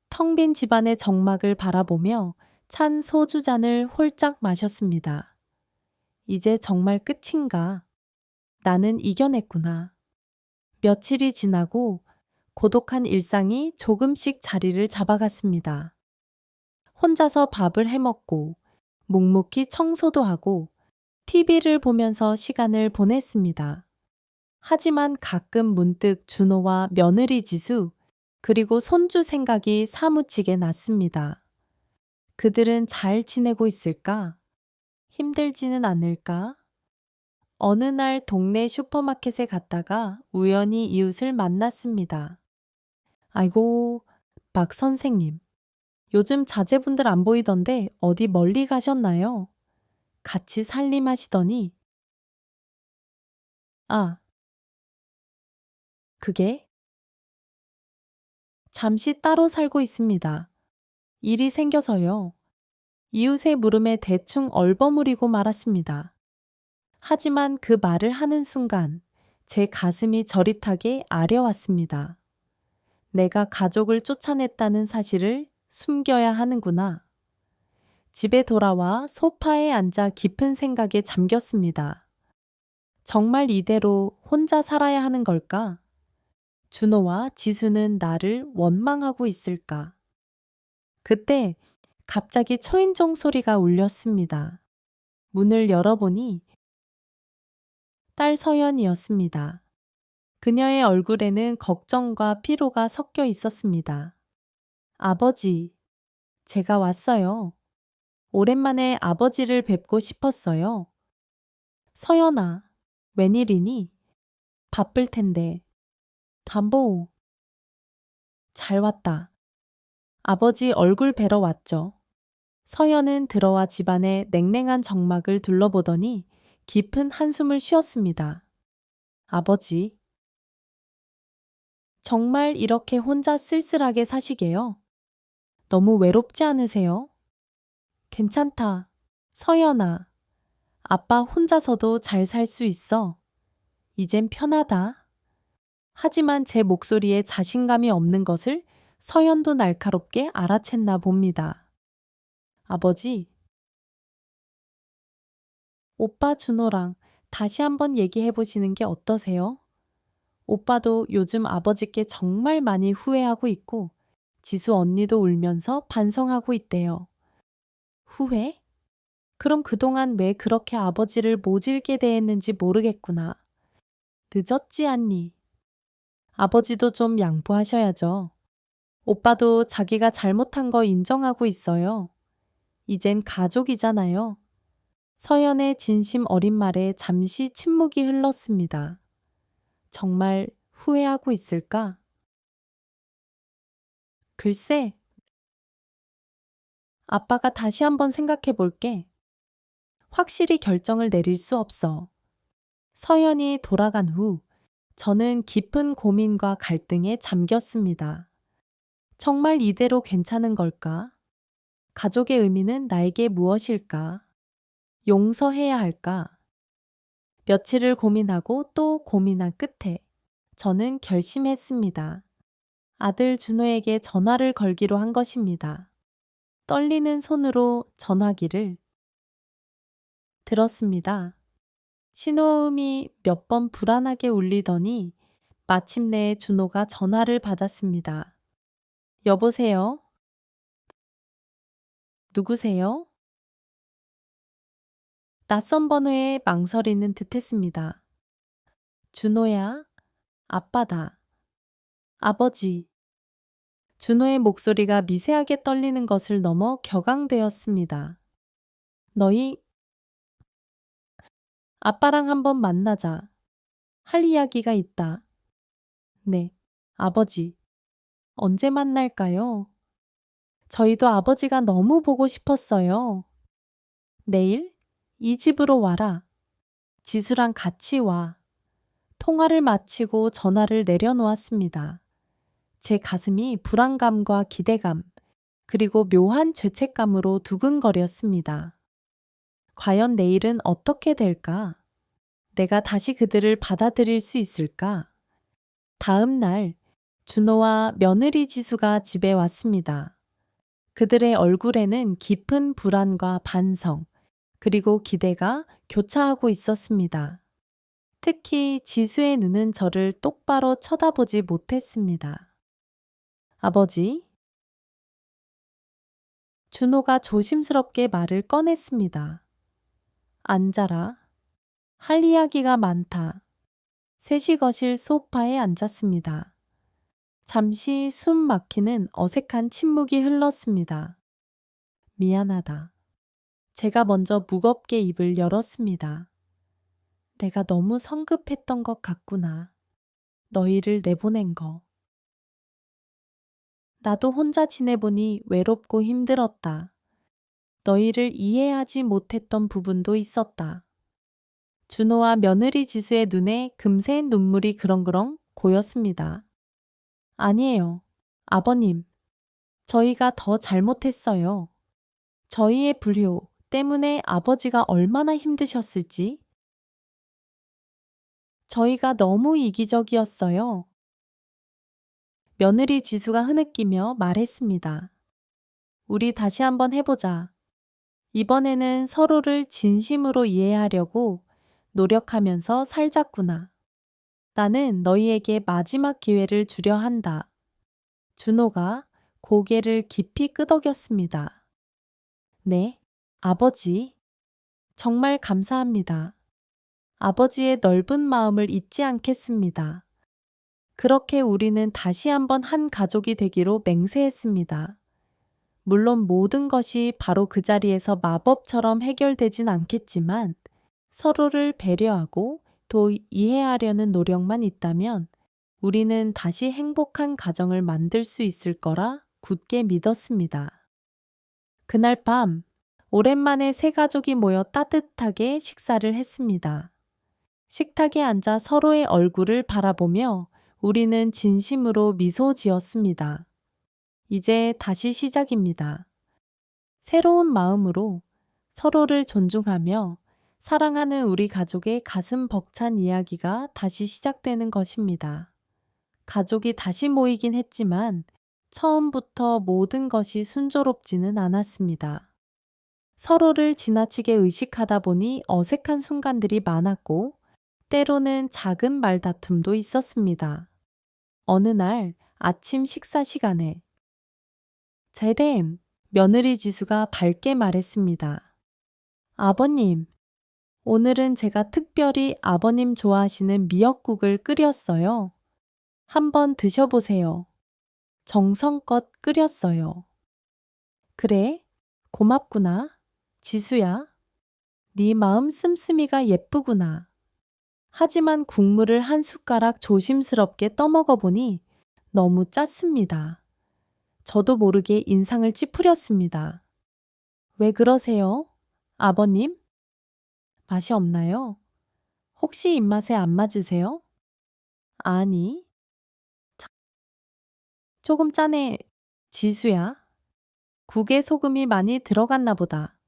S1: 텅 빈 집안의 정막을 바라보며 찬 소주잔을 홀짝 마셨습니다. 이제 정말 끝인가? 나는 이겨냈구나. 며칠이 지나고 고독한 일상이 조금씩 자리를 잡아갔습니다. 혼자서 밥을 해먹고 묵묵히 청소도 하고 TV를 보면서 시간을 보냈습니다. 하지만 가끔 문득 준호와 며느리 지수 그리고 손주 생각이 사무치게 났습니다. 그들은 잘 지내고 있을까? 힘들지는 않을까? 어느 날 동네 슈퍼마켓에 갔다가 우연히 이웃을 만났습니다. 아이고, 박 선생님. 요즘 자제분들 안 보이던데 어디 멀리 가셨나요? 같이 살림하시더니, 아, 그게? 잠시 따로 살고 있습니다. 일이 생겨서요. 이웃의 물음에 대충 얼버무리고 말았습니다. 하지만 그 말을 하는 순간 제 가슴이 저릿하게 아려왔습니다. 내가 가족을 쫓아냈다는 사실을 숨겨야 하는구나. 집에 돌아와 소파에 앉아 깊은 생각에 잠겼습니다. 정말 이대로 혼자 살아야 하는 걸까? 준호와 지수는 나를 원망하고 있을까? 그때 갑자기 초인종 소리가 울렸습니다. 문을 열어보니 딸 서연이었습니다. 그녀의 얼굴에는 걱정과 피로가 섞여 있었습니다. 아버지, 제가 왔어요. 오랜만에 아버지를 뵙고 싶었어요. 서연아, 웬일이니? 바쁠 텐데. 담보. 잘 왔다. 아버지 얼굴 뵈러 왔죠. 서연은 들어와 집안의 냉랭한 정막을 둘러보더니 깊은 한숨을 쉬었습니다. 아버지. 정말 이렇게 혼자 쓸쓸하게 사시게요? 너무 외롭지 않으세요? 괜찮다. 서연아. 아빠 혼자서도 잘 살 수 있어. 이젠 편하다. 하지만 제 목소리에 자신감이 없는 것을 서연도 날카롭게 알아챘나 봅니다. 아버지. 오빠 준호랑 다시 한번 얘기해 보시는 게 어떠세요? 오빠도 요즘 아버지께 정말 많이 후회하고 있고 지수 언니도 울면서 반성하고 있대요. 후회? 그럼 그동안 왜 그렇게 아버지를 모질게 대했는지 모르겠구나. 늦었지 않니? 아버지도 좀 양보하셔야죠. 오빠도 자기가 잘못한 거 인정하고 있어요. 이젠 가족이잖아요. 서연의 진심 어린 말에 잠시 침묵이 흘렀습니다. 정말 후회하고 있을까? 글쎄, 아빠가 다시 한번 생각해 볼게. 확실히 결정을 내릴 수 없어. 서연이 돌아간 후 저는 깊은 고민과 갈등에 잠겼습니다. 정말 이대로 괜찮은 걸까? 가족의 의미는 나에게 무엇일까? 용서해야 할까? 며칠을 고민하고 또 고민한 끝에 저는 결심했습니다. 아들 준호에게 전화를 걸기로 한 것입니다. 떨리는 손으로 전화기를 들었습니다. 신호음이 몇 번 불안하게 울리더니 마침내 준호가 전화를 받았습니다. 여보세요? 누구세요? 낯선 번호에 망설이는 듯 했습니다. 준호야, 아빠다. 아버지. 준호의 목소리가 미세하게 떨리는 것을 넘어 격앙되었습니다. 너희 아빠랑 한번 만나자. 할 이야기가 있다. 네, 아버지. 언제 만날까요? 저희도 아버지가 너무 보고 싶었어요. 내일? 이 집으로 와라. 지수랑 같이 와. 통화를 마치고 전화를 내려놓았습니다. 제 가슴이 불안감과 기대감, 그리고 묘한 죄책감으로 두근거렸습니다. 과연 내일은 어떻게 될까? 내가 다시 그들을 받아들일 수 있을까? 다음 날, 준호와 며느리 지수가 집에 왔습니다. 그들의 얼굴에는 깊은 불안과 반성, 그리고 기대가 교차하고 있었습니다. 특히 지수의 눈은 저를 똑바로 쳐다보지 못했습니다. 아버지, 준호가 조심스럽게 말을 꺼냈습니다. 앉아라. 할 이야기가 많다. 셋이 거실 소파에 앉았습니다. 잠시 숨 막히는 어색한 침묵이 흘렀습니다. 미안하다. 제가 먼저 무겁게 입을 열었습니다. 내가 너무 성급했던 것 같구나. 너희를 내보낸 거. 나도 혼자 지내보니 외롭고 힘들었다. 너희를 이해하지 못했던 부분도 있었다. 준호와 며느리 지수의 눈에 금세 눈물이 그렁그렁 고였습니다. 아니에요. 아버님, 저희가 더 잘못했어요. 저희의 불효 때문에 아버지가 얼마나 힘드셨을지. 저희가 너무 이기적이었어요. 며느리 지수가 흐느끼며 말했습니다. 우리 다시 한번 해보자. 이번에는 서로를 진심으로 이해하려고 노력하면서 살자꾸나. 나는 너희에게 마지막 기회를 주려 한다. 준호가 고개를 깊이 끄덕였습니다. 네, 아버지. 정말 감사합니다. 아버지의 넓은 마음을 잊지 않겠습니다. 그렇게 우리는 다시 한번 한 가족이 되기로 맹세했습니다. 물론 모든 것이 바로 그 자리에서 마법처럼 해결되진 않겠지만 서로를 배려하고 또 이해하려는 노력만 있다면 우리는 다시 행복한 가정을 만들 수 있을 거라 굳게 믿었습니다. 그날 밤 오랜만에 세 가족이 모여 따뜻하게 식사를 했습니다. 식탁에 앉아 서로의 얼굴을 바라보며 우리는 진심으로 미소 지었습니다. 이제 다시 시작입니다. 새로운 마음으로 서로를 존중하며 사랑하는 우리 가족의 가슴 벅찬 이야기가 다시 시작되는 것입니다. 가족이 다시 모이긴 했지만 처음부터 모든 것이 순조롭지는 않았습니다. 서로를 지나치게 의식하다 보니 어색한 순간들이 많았고 때로는 작은 말다툼도 있었습니다. 어느 날 아침 식사 시간에 제댐, 며느리 지수가 밝게 말했습니다. 아버님, 오늘은 제가 특별히 아버님 좋아하시는 미역국을 끓였어요. 한번 드셔보세요. 정성껏 끓였어요. 그래, 고맙구나. 지수야, 네 마음 씀씀이가 예쁘구나. 하지만 국물을 한 숟가락 조심스럽게 떠먹어 보니 너무 짰습니다. 저도 모르게 인상을 찌푸렸습니다. 왜 그러세요? 아버님? 맛이 없나요? 혹시 입맛에 안 맞으세요? 아니, 조금 짜네. 지수야. 국에 소금이 많이 들어갔나 보다.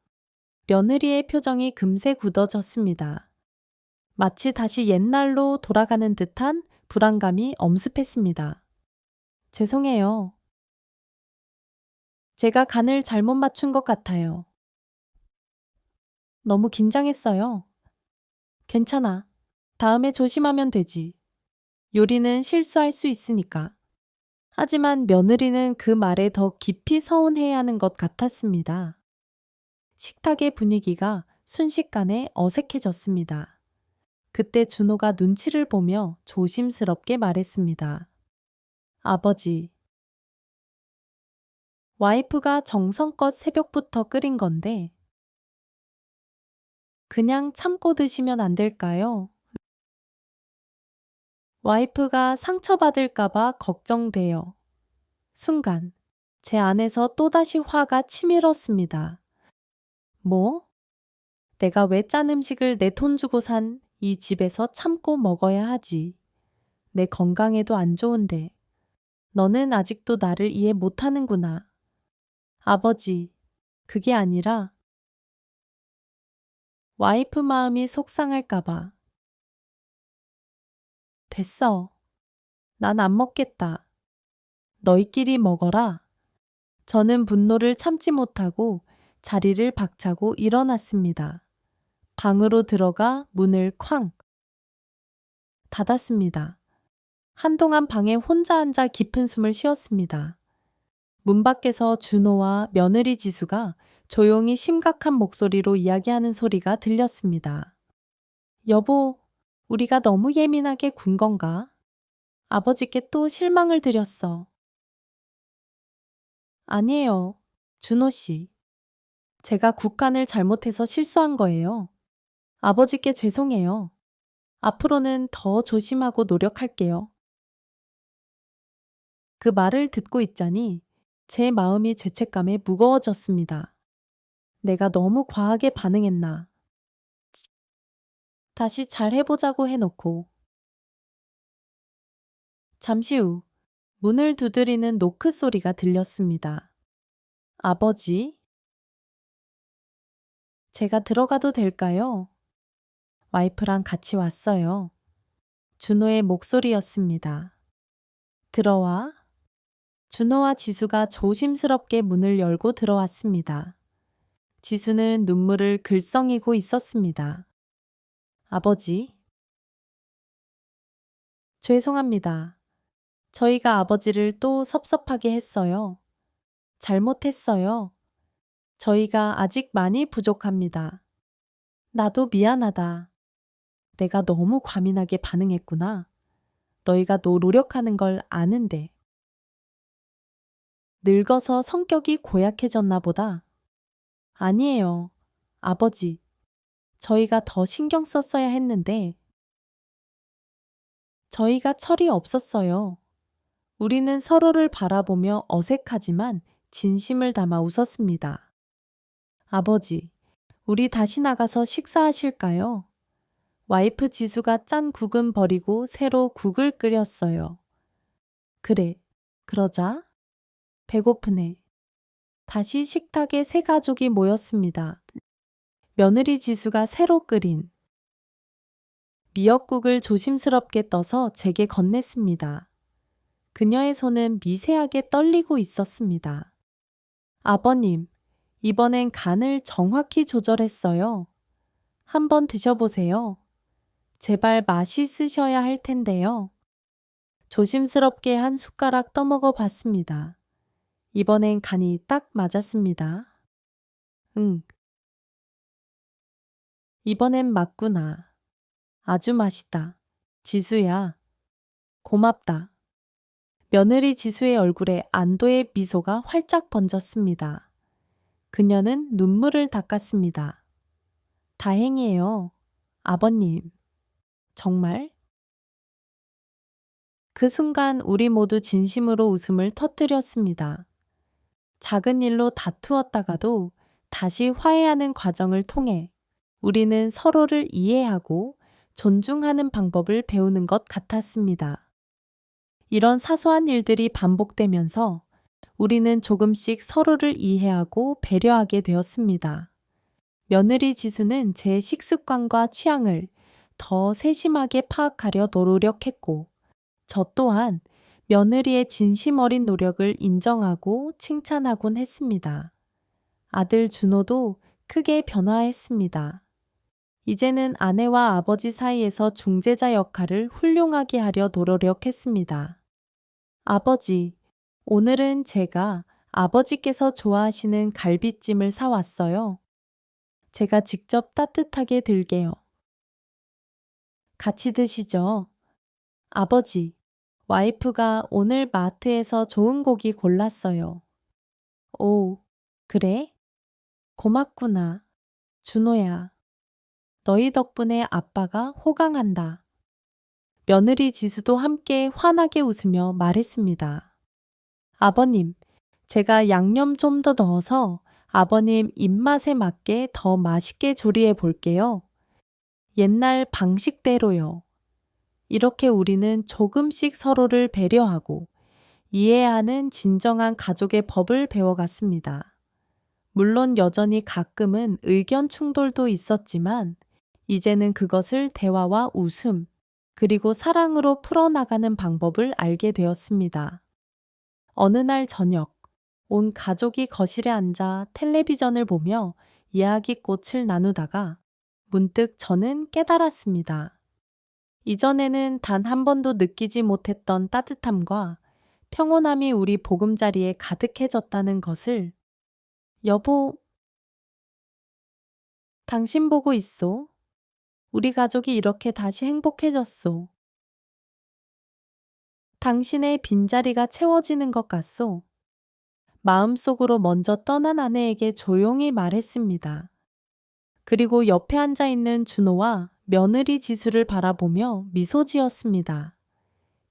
S1: 며느리의 표정이 금세 굳어졌습니다. 마치 다시 옛날로 돌아가는 듯한 불안감이 엄습했습니다. 죄송해요. 제가 간을 잘못 맞춘 것 같아요. 너무 긴장했어요. 괜찮아. 다음에 조심하면 되지. 요리는 실수할 수 있으니까. 하지만 며느리는 그 말에 더 깊이 서운해야 하는 것 같았습니다. 식탁의 분위기가 순식간에 어색해졌습니다. 그때 준호가 눈치를 보며 조심스럽게 말했습니다. 아버지, 와이프가 정성껏 새벽부터 끓인 건데 그냥 참고 드시면 안 될까요? 와이프가 상처받을까봐 걱정돼요. 순간 제 안에서 또다시 화가 치밀었습니다. 뭐? 내가 왜 짠 음식을 내 돈 주고 산 이 집에서 참고 먹어야 하지. 내 건강에도 안 좋은데. 너는 아직도 나를 이해 못하는구나. 아버지, 그게 아니라 와이프 마음이 속상할까봐. 됐어. 난 안 먹겠다. 너희끼리 먹어라. 저는 분노를 참지 못하고 자리를 박차고 일어났습니다. 방으로 들어가 문을 쾅 닫았습니다. 한동안 방에 혼자 앉아 깊은 숨을 쉬었습니다. 문 밖에서 준호와 며느리 지수가 조용히 심각한 목소리로 이야기하는 소리가 들렸습니다. 여보, 우리가 너무 예민하게 군 건가? 아버지께 또 실망을 드렸어. 아니에요, 준호 씨. 제가 국간을 잘못해서 실수한 거예요. 아버지께 죄송해요. 앞으로는 더 조심하고 노력할게요. 그 말을 듣고 있자니 제 마음이 죄책감에 무거워졌습니다. 내가 너무 과하게 반응했나. 다시 잘 해보자고 해놓고. 잠시 후 문을 두드리는 노크 소리가 들렸습니다. 아버지, 제가 들어가도 될까요? 와이프랑 같이 왔어요. 준호의 목소리였습니다. 들어와. 준호와 지수가 조심스럽게 문을 열고 들어왔습니다. 지수는 눈물을 글썽이고 있었습니다. 아버지, 죄송합니다. 저희가 아버지를 또 섭섭하게 했어요. 잘못했어요. 저희가 아직 많이 부족합니다. 나도 미안하다. 내가 너무 과민하게 반응했구나. 너희가 노력하는 걸 아는데. 늙어서 성격이 고약해졌나 보다. 아니에요. 아버지, 저희가 더 신경 썼어야 했는데 저희가 철이 없었어요. 우리는 서로를 바라보며 어색하지만 진심을 담아 웃었습니다. 아버지, 우리 다시 나가서 식사하실까요? 와이프 지수가 짠 국은 버리고 새로 국을 끓였어요. 그래, 그러자. 배고프네. 다시 식탁에 세 가족이 모였습니다. 며느리 지수가 새로 끓인 미역국을 조심스럽게 떠서 제게 건넸습니다. 그녀의 손은 미세하게 떨리고 있었습니다. 아버님, 이번엔 간을 정확히 조절했어요. 한번 드셔보세요. 제발 맛있으셔야 할 텐데요. 조심스럽게 한 숟가락 떠먹어 봤습니다. 이번엔 간이 딱 맞았습니다. 응. 이번엔 맞구나. 아주 맛있다. 지수야, 고맙다. 며느리 지수의 얼굴에 안도의 미소가 활짝 번졌습니다. 그녀는 눈물을 닦았습니다. 다행이에요. 아버님. 정말? 그 순간 우리 모두 진심으로 웃음을 터뜨렸습니다. 작은 일로 다투었다가도 다시 화해하는 과정을 통해 우리는 서로를 이해하고 존중하는 방법을 배우는 것 같았습니다. 이런 사소한 일들이 반복되면서 우리는 조금씩 서로를 이해하고 배려하게 되었습니다. 며느리 지수는 제 식습관과 취향을 더 세심하게 파악하려 노력했고, 저 또한 며느리의 진심 어린 노력을 인정하고 칭찬하곤 했습니다. 아들 준호도 크게 변화했습니다. 이제는 아내와 아버지 사이에서 중재자 역할을 훌륭하게 하려 노력했습니다. 아버지, 오늘은 제가 아버지께서 좋아하시는 갈비찜을 사왔어요. 제가 직접 따뜻하게 들게요. 같이 드시죠. 아버지, 와이프가 오늘 마트에서 좋은 고기 골랐어요. 오, 그래? 고맙구나. 준호야, 너희 덕분에 아빠가 호강한다. 며느리 지수도 함께 환하게 웃으며 말했습니다. 아버님, 제가 양념 좀 더 넣어서 아버님 입맛에 맞게 더 맛있게 조리해 볼게요. 옛날 방식대로요. 이렇게 우리는 조금씩 서로를 배려하고 이해하는 진정한 가족의 법을 배워갔습니다. 물론 여전히 가끔은 의견 충돌도 있었지만 이제는 그것을 대화와 웃음, 그리고 사랑으로 풀어나가는 방법을 알게 되었습니다. 어느 날 저녁, 온 가족이 거실에 앉아 텔레비전을 보며 이야기꽃을 나누다가 문득 저는 깨달았습니다. 이전에는 단 한 번도 느끼지 못했던 따뜻함과 평온함이 우리 보금자리에 가득해졌다는 것을. 여보, 당신 보고 있소. 우리 가족이 이렇게 다시 행복해졌소. 당신의 빈자리가 채워지는 것 같소. 마음속으로 먼저 떠난 아내에게 조용히 말했습니다. 그리고 옆에 앉아 있는 준호와 며느리 지수를 바라보며 미소 지었습니다.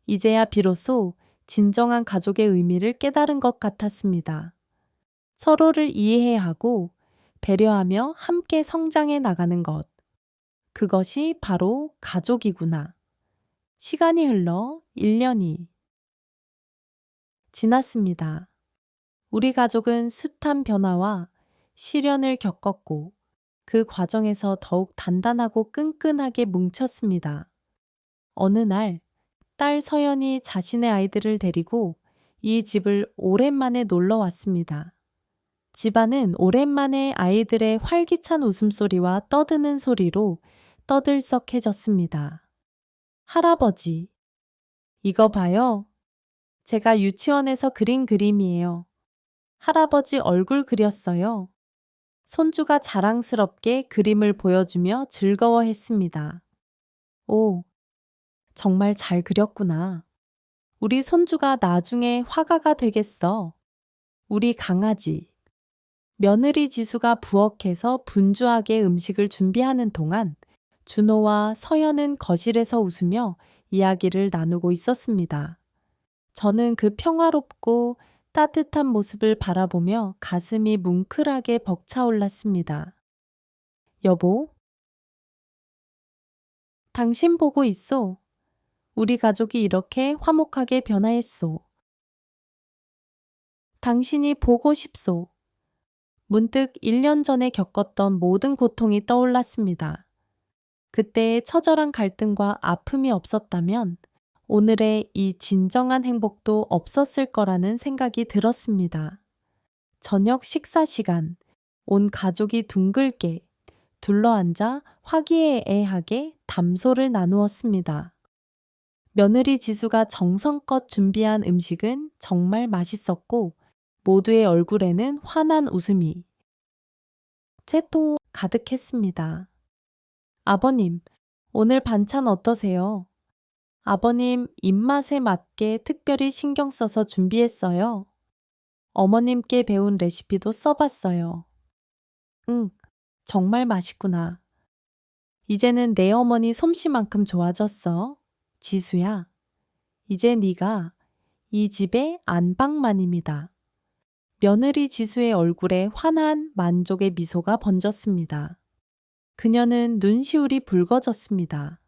S1: 이제야 비로소 진정한 가족의 의미를 깨달은 것 같았습니다. 서로를 이해하고 배려하며 함께 성장해 나가는 것. 그것이 바로 가족이구나. 시간이 흘러 1년이 지났습니다. 우리 가족은 숱한 변화와 시련을 겪었고 그 과정에서 더욱 단단하고 끈끈하게 뭉쳤습니다. 어느 날 딸 서연이 자신의 아이들을 데리고 이 집을 오랜만에 놀러 왔습니다. 집안은 오랜만에 아이들의 활기찬 웃음소리와 떠드는 소리로 떠들썩해졌습니다. 할아버지, 이거 봐요. 제가 유치원에서 그린 그림이에요. 할아버지 얼굴 그렸어요. 손주가 자랑스럽게 그림을 보여주며 즐거워했습니다. 오, 정말 잘 그렸구나. 우리 손주가 나중에 화가가 되겠어. 우리 강아지. 며느리 지수가 부엌에서 분주하게 음식을 준비하는 동안 준호와 서연은 거실에서 웃으며 이야기를 나누고 있었습니다. 저는 그 평화롭고 따뜻한 모습을 바라보며 가슴이 뭉클하게 벅차올랐습니다. 여보, 당신 보고 있소. 우리 가족이 이렇게 화목하게 변화했소. 당신이 보고 싶소. 문득 1년 전에 겪었던 모든 고통이 떠올랐습니다. 그때의 처절한 갈등과 아픔이 없었다면 오늘의 이 진정한 행복도 없었을 거라는 생각이 들었습니다. 저녁 식사 시간, 온 가족이 둥글게 둘러앉아 화기애애하게 담소를 나누었습니다. 며느리 지수가 정성껏 준비한 음식은 정말 맛있었고 모두의 얼굴에는 환한 웃음이 채통 가득했습니다. 아버님, 오늘 반찬 어떠세요? 아버님 입맛에 맞게 특별히 신경 써서 준비했어요. 어머님께 배운 레시피도 써봤어요. 응, 정말 맛있구나. 이제는 내 어머니 솜씨만큼 좋아졌어. 지수야, 이제 네가 이 집의 안방마님이다. 며느리 지수의 얼굴에 환한 만족의 미소가 번졌습니다. 그녀는 눈시울이 붉어졌습니다.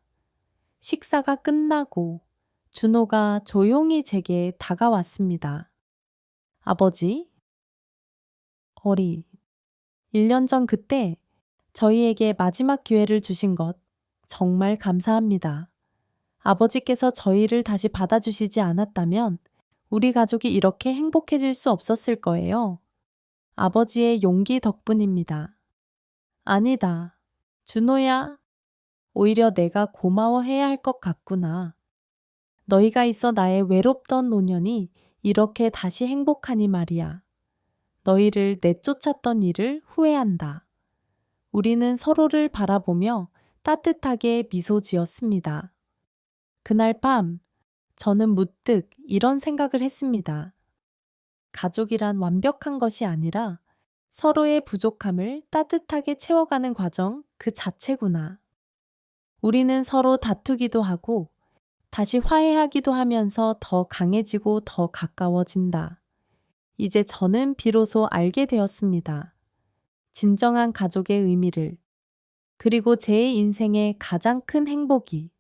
S1: 식사가 끝나고 준호가 조용히 제게 다가왔습니다. 아버지, 어리, 1년 전 그때 저희에게 마지막 기회를 주신 것 정말 감사합니다. 아버지께서 저희를 다시 받아주시지 않았다면 우리 가족이 이렇게 행복해질 수 없었을 거예요. 아버지의 용기 덕분입니다. 아니다. 준호야, 오히려 내가 고마워해야 할 것 같구나. 너희가 있어 나의 외롭던 노년이 이렇게 다시 행복하니 말이야. 너희를 내쫓았던 일을 후회한다. 우리는 서로를 바라보며 따뜻하게 미소 지었습니다. 그날 밤, 저는 문득 이런 생각을 했습니다. 가족이란 완벽한 것이 아니라 서로의 부족함을 따뜻하게 채워가는 과정 그 자체구나. 우리는 서로 다투기도 하고 다시 화해하기도 하면서 더 강해지고 더 가까워진다. 이제 저는 비로소 알게 되었습니다. 진정한 가족의 의미를. 그리고 제 인생의 가장 큰 행복이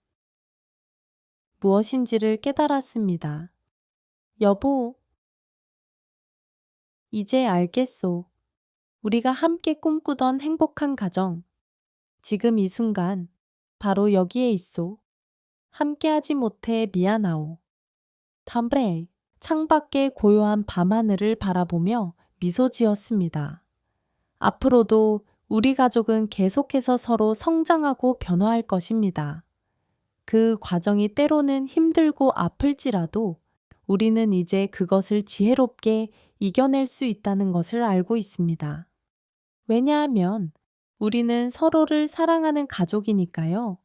S1: 무엇인지를 깨달았습니다. 여보, 이제 알겠소. 우리가 함께 꿈꾸던 행복한 가정. 지금 이 순간, 바로 여기에 있소. 함께하지 못해 미안하오. 탐브레, 창밖의 고요한 밤하늘을 바라보며 미소 지었습니다. 앞으로도 우리 가족은 계속해서 서로 성장하고 변화할 것입니다. 그 과정이 때로는 힘들고 아플지라도 우리는 이제 그것을 지혜롭게 이겨낼 수 있다는 것을 알고 있습니다. 왜냐하면 우리는 서로를 사랑하는 가족이니까요.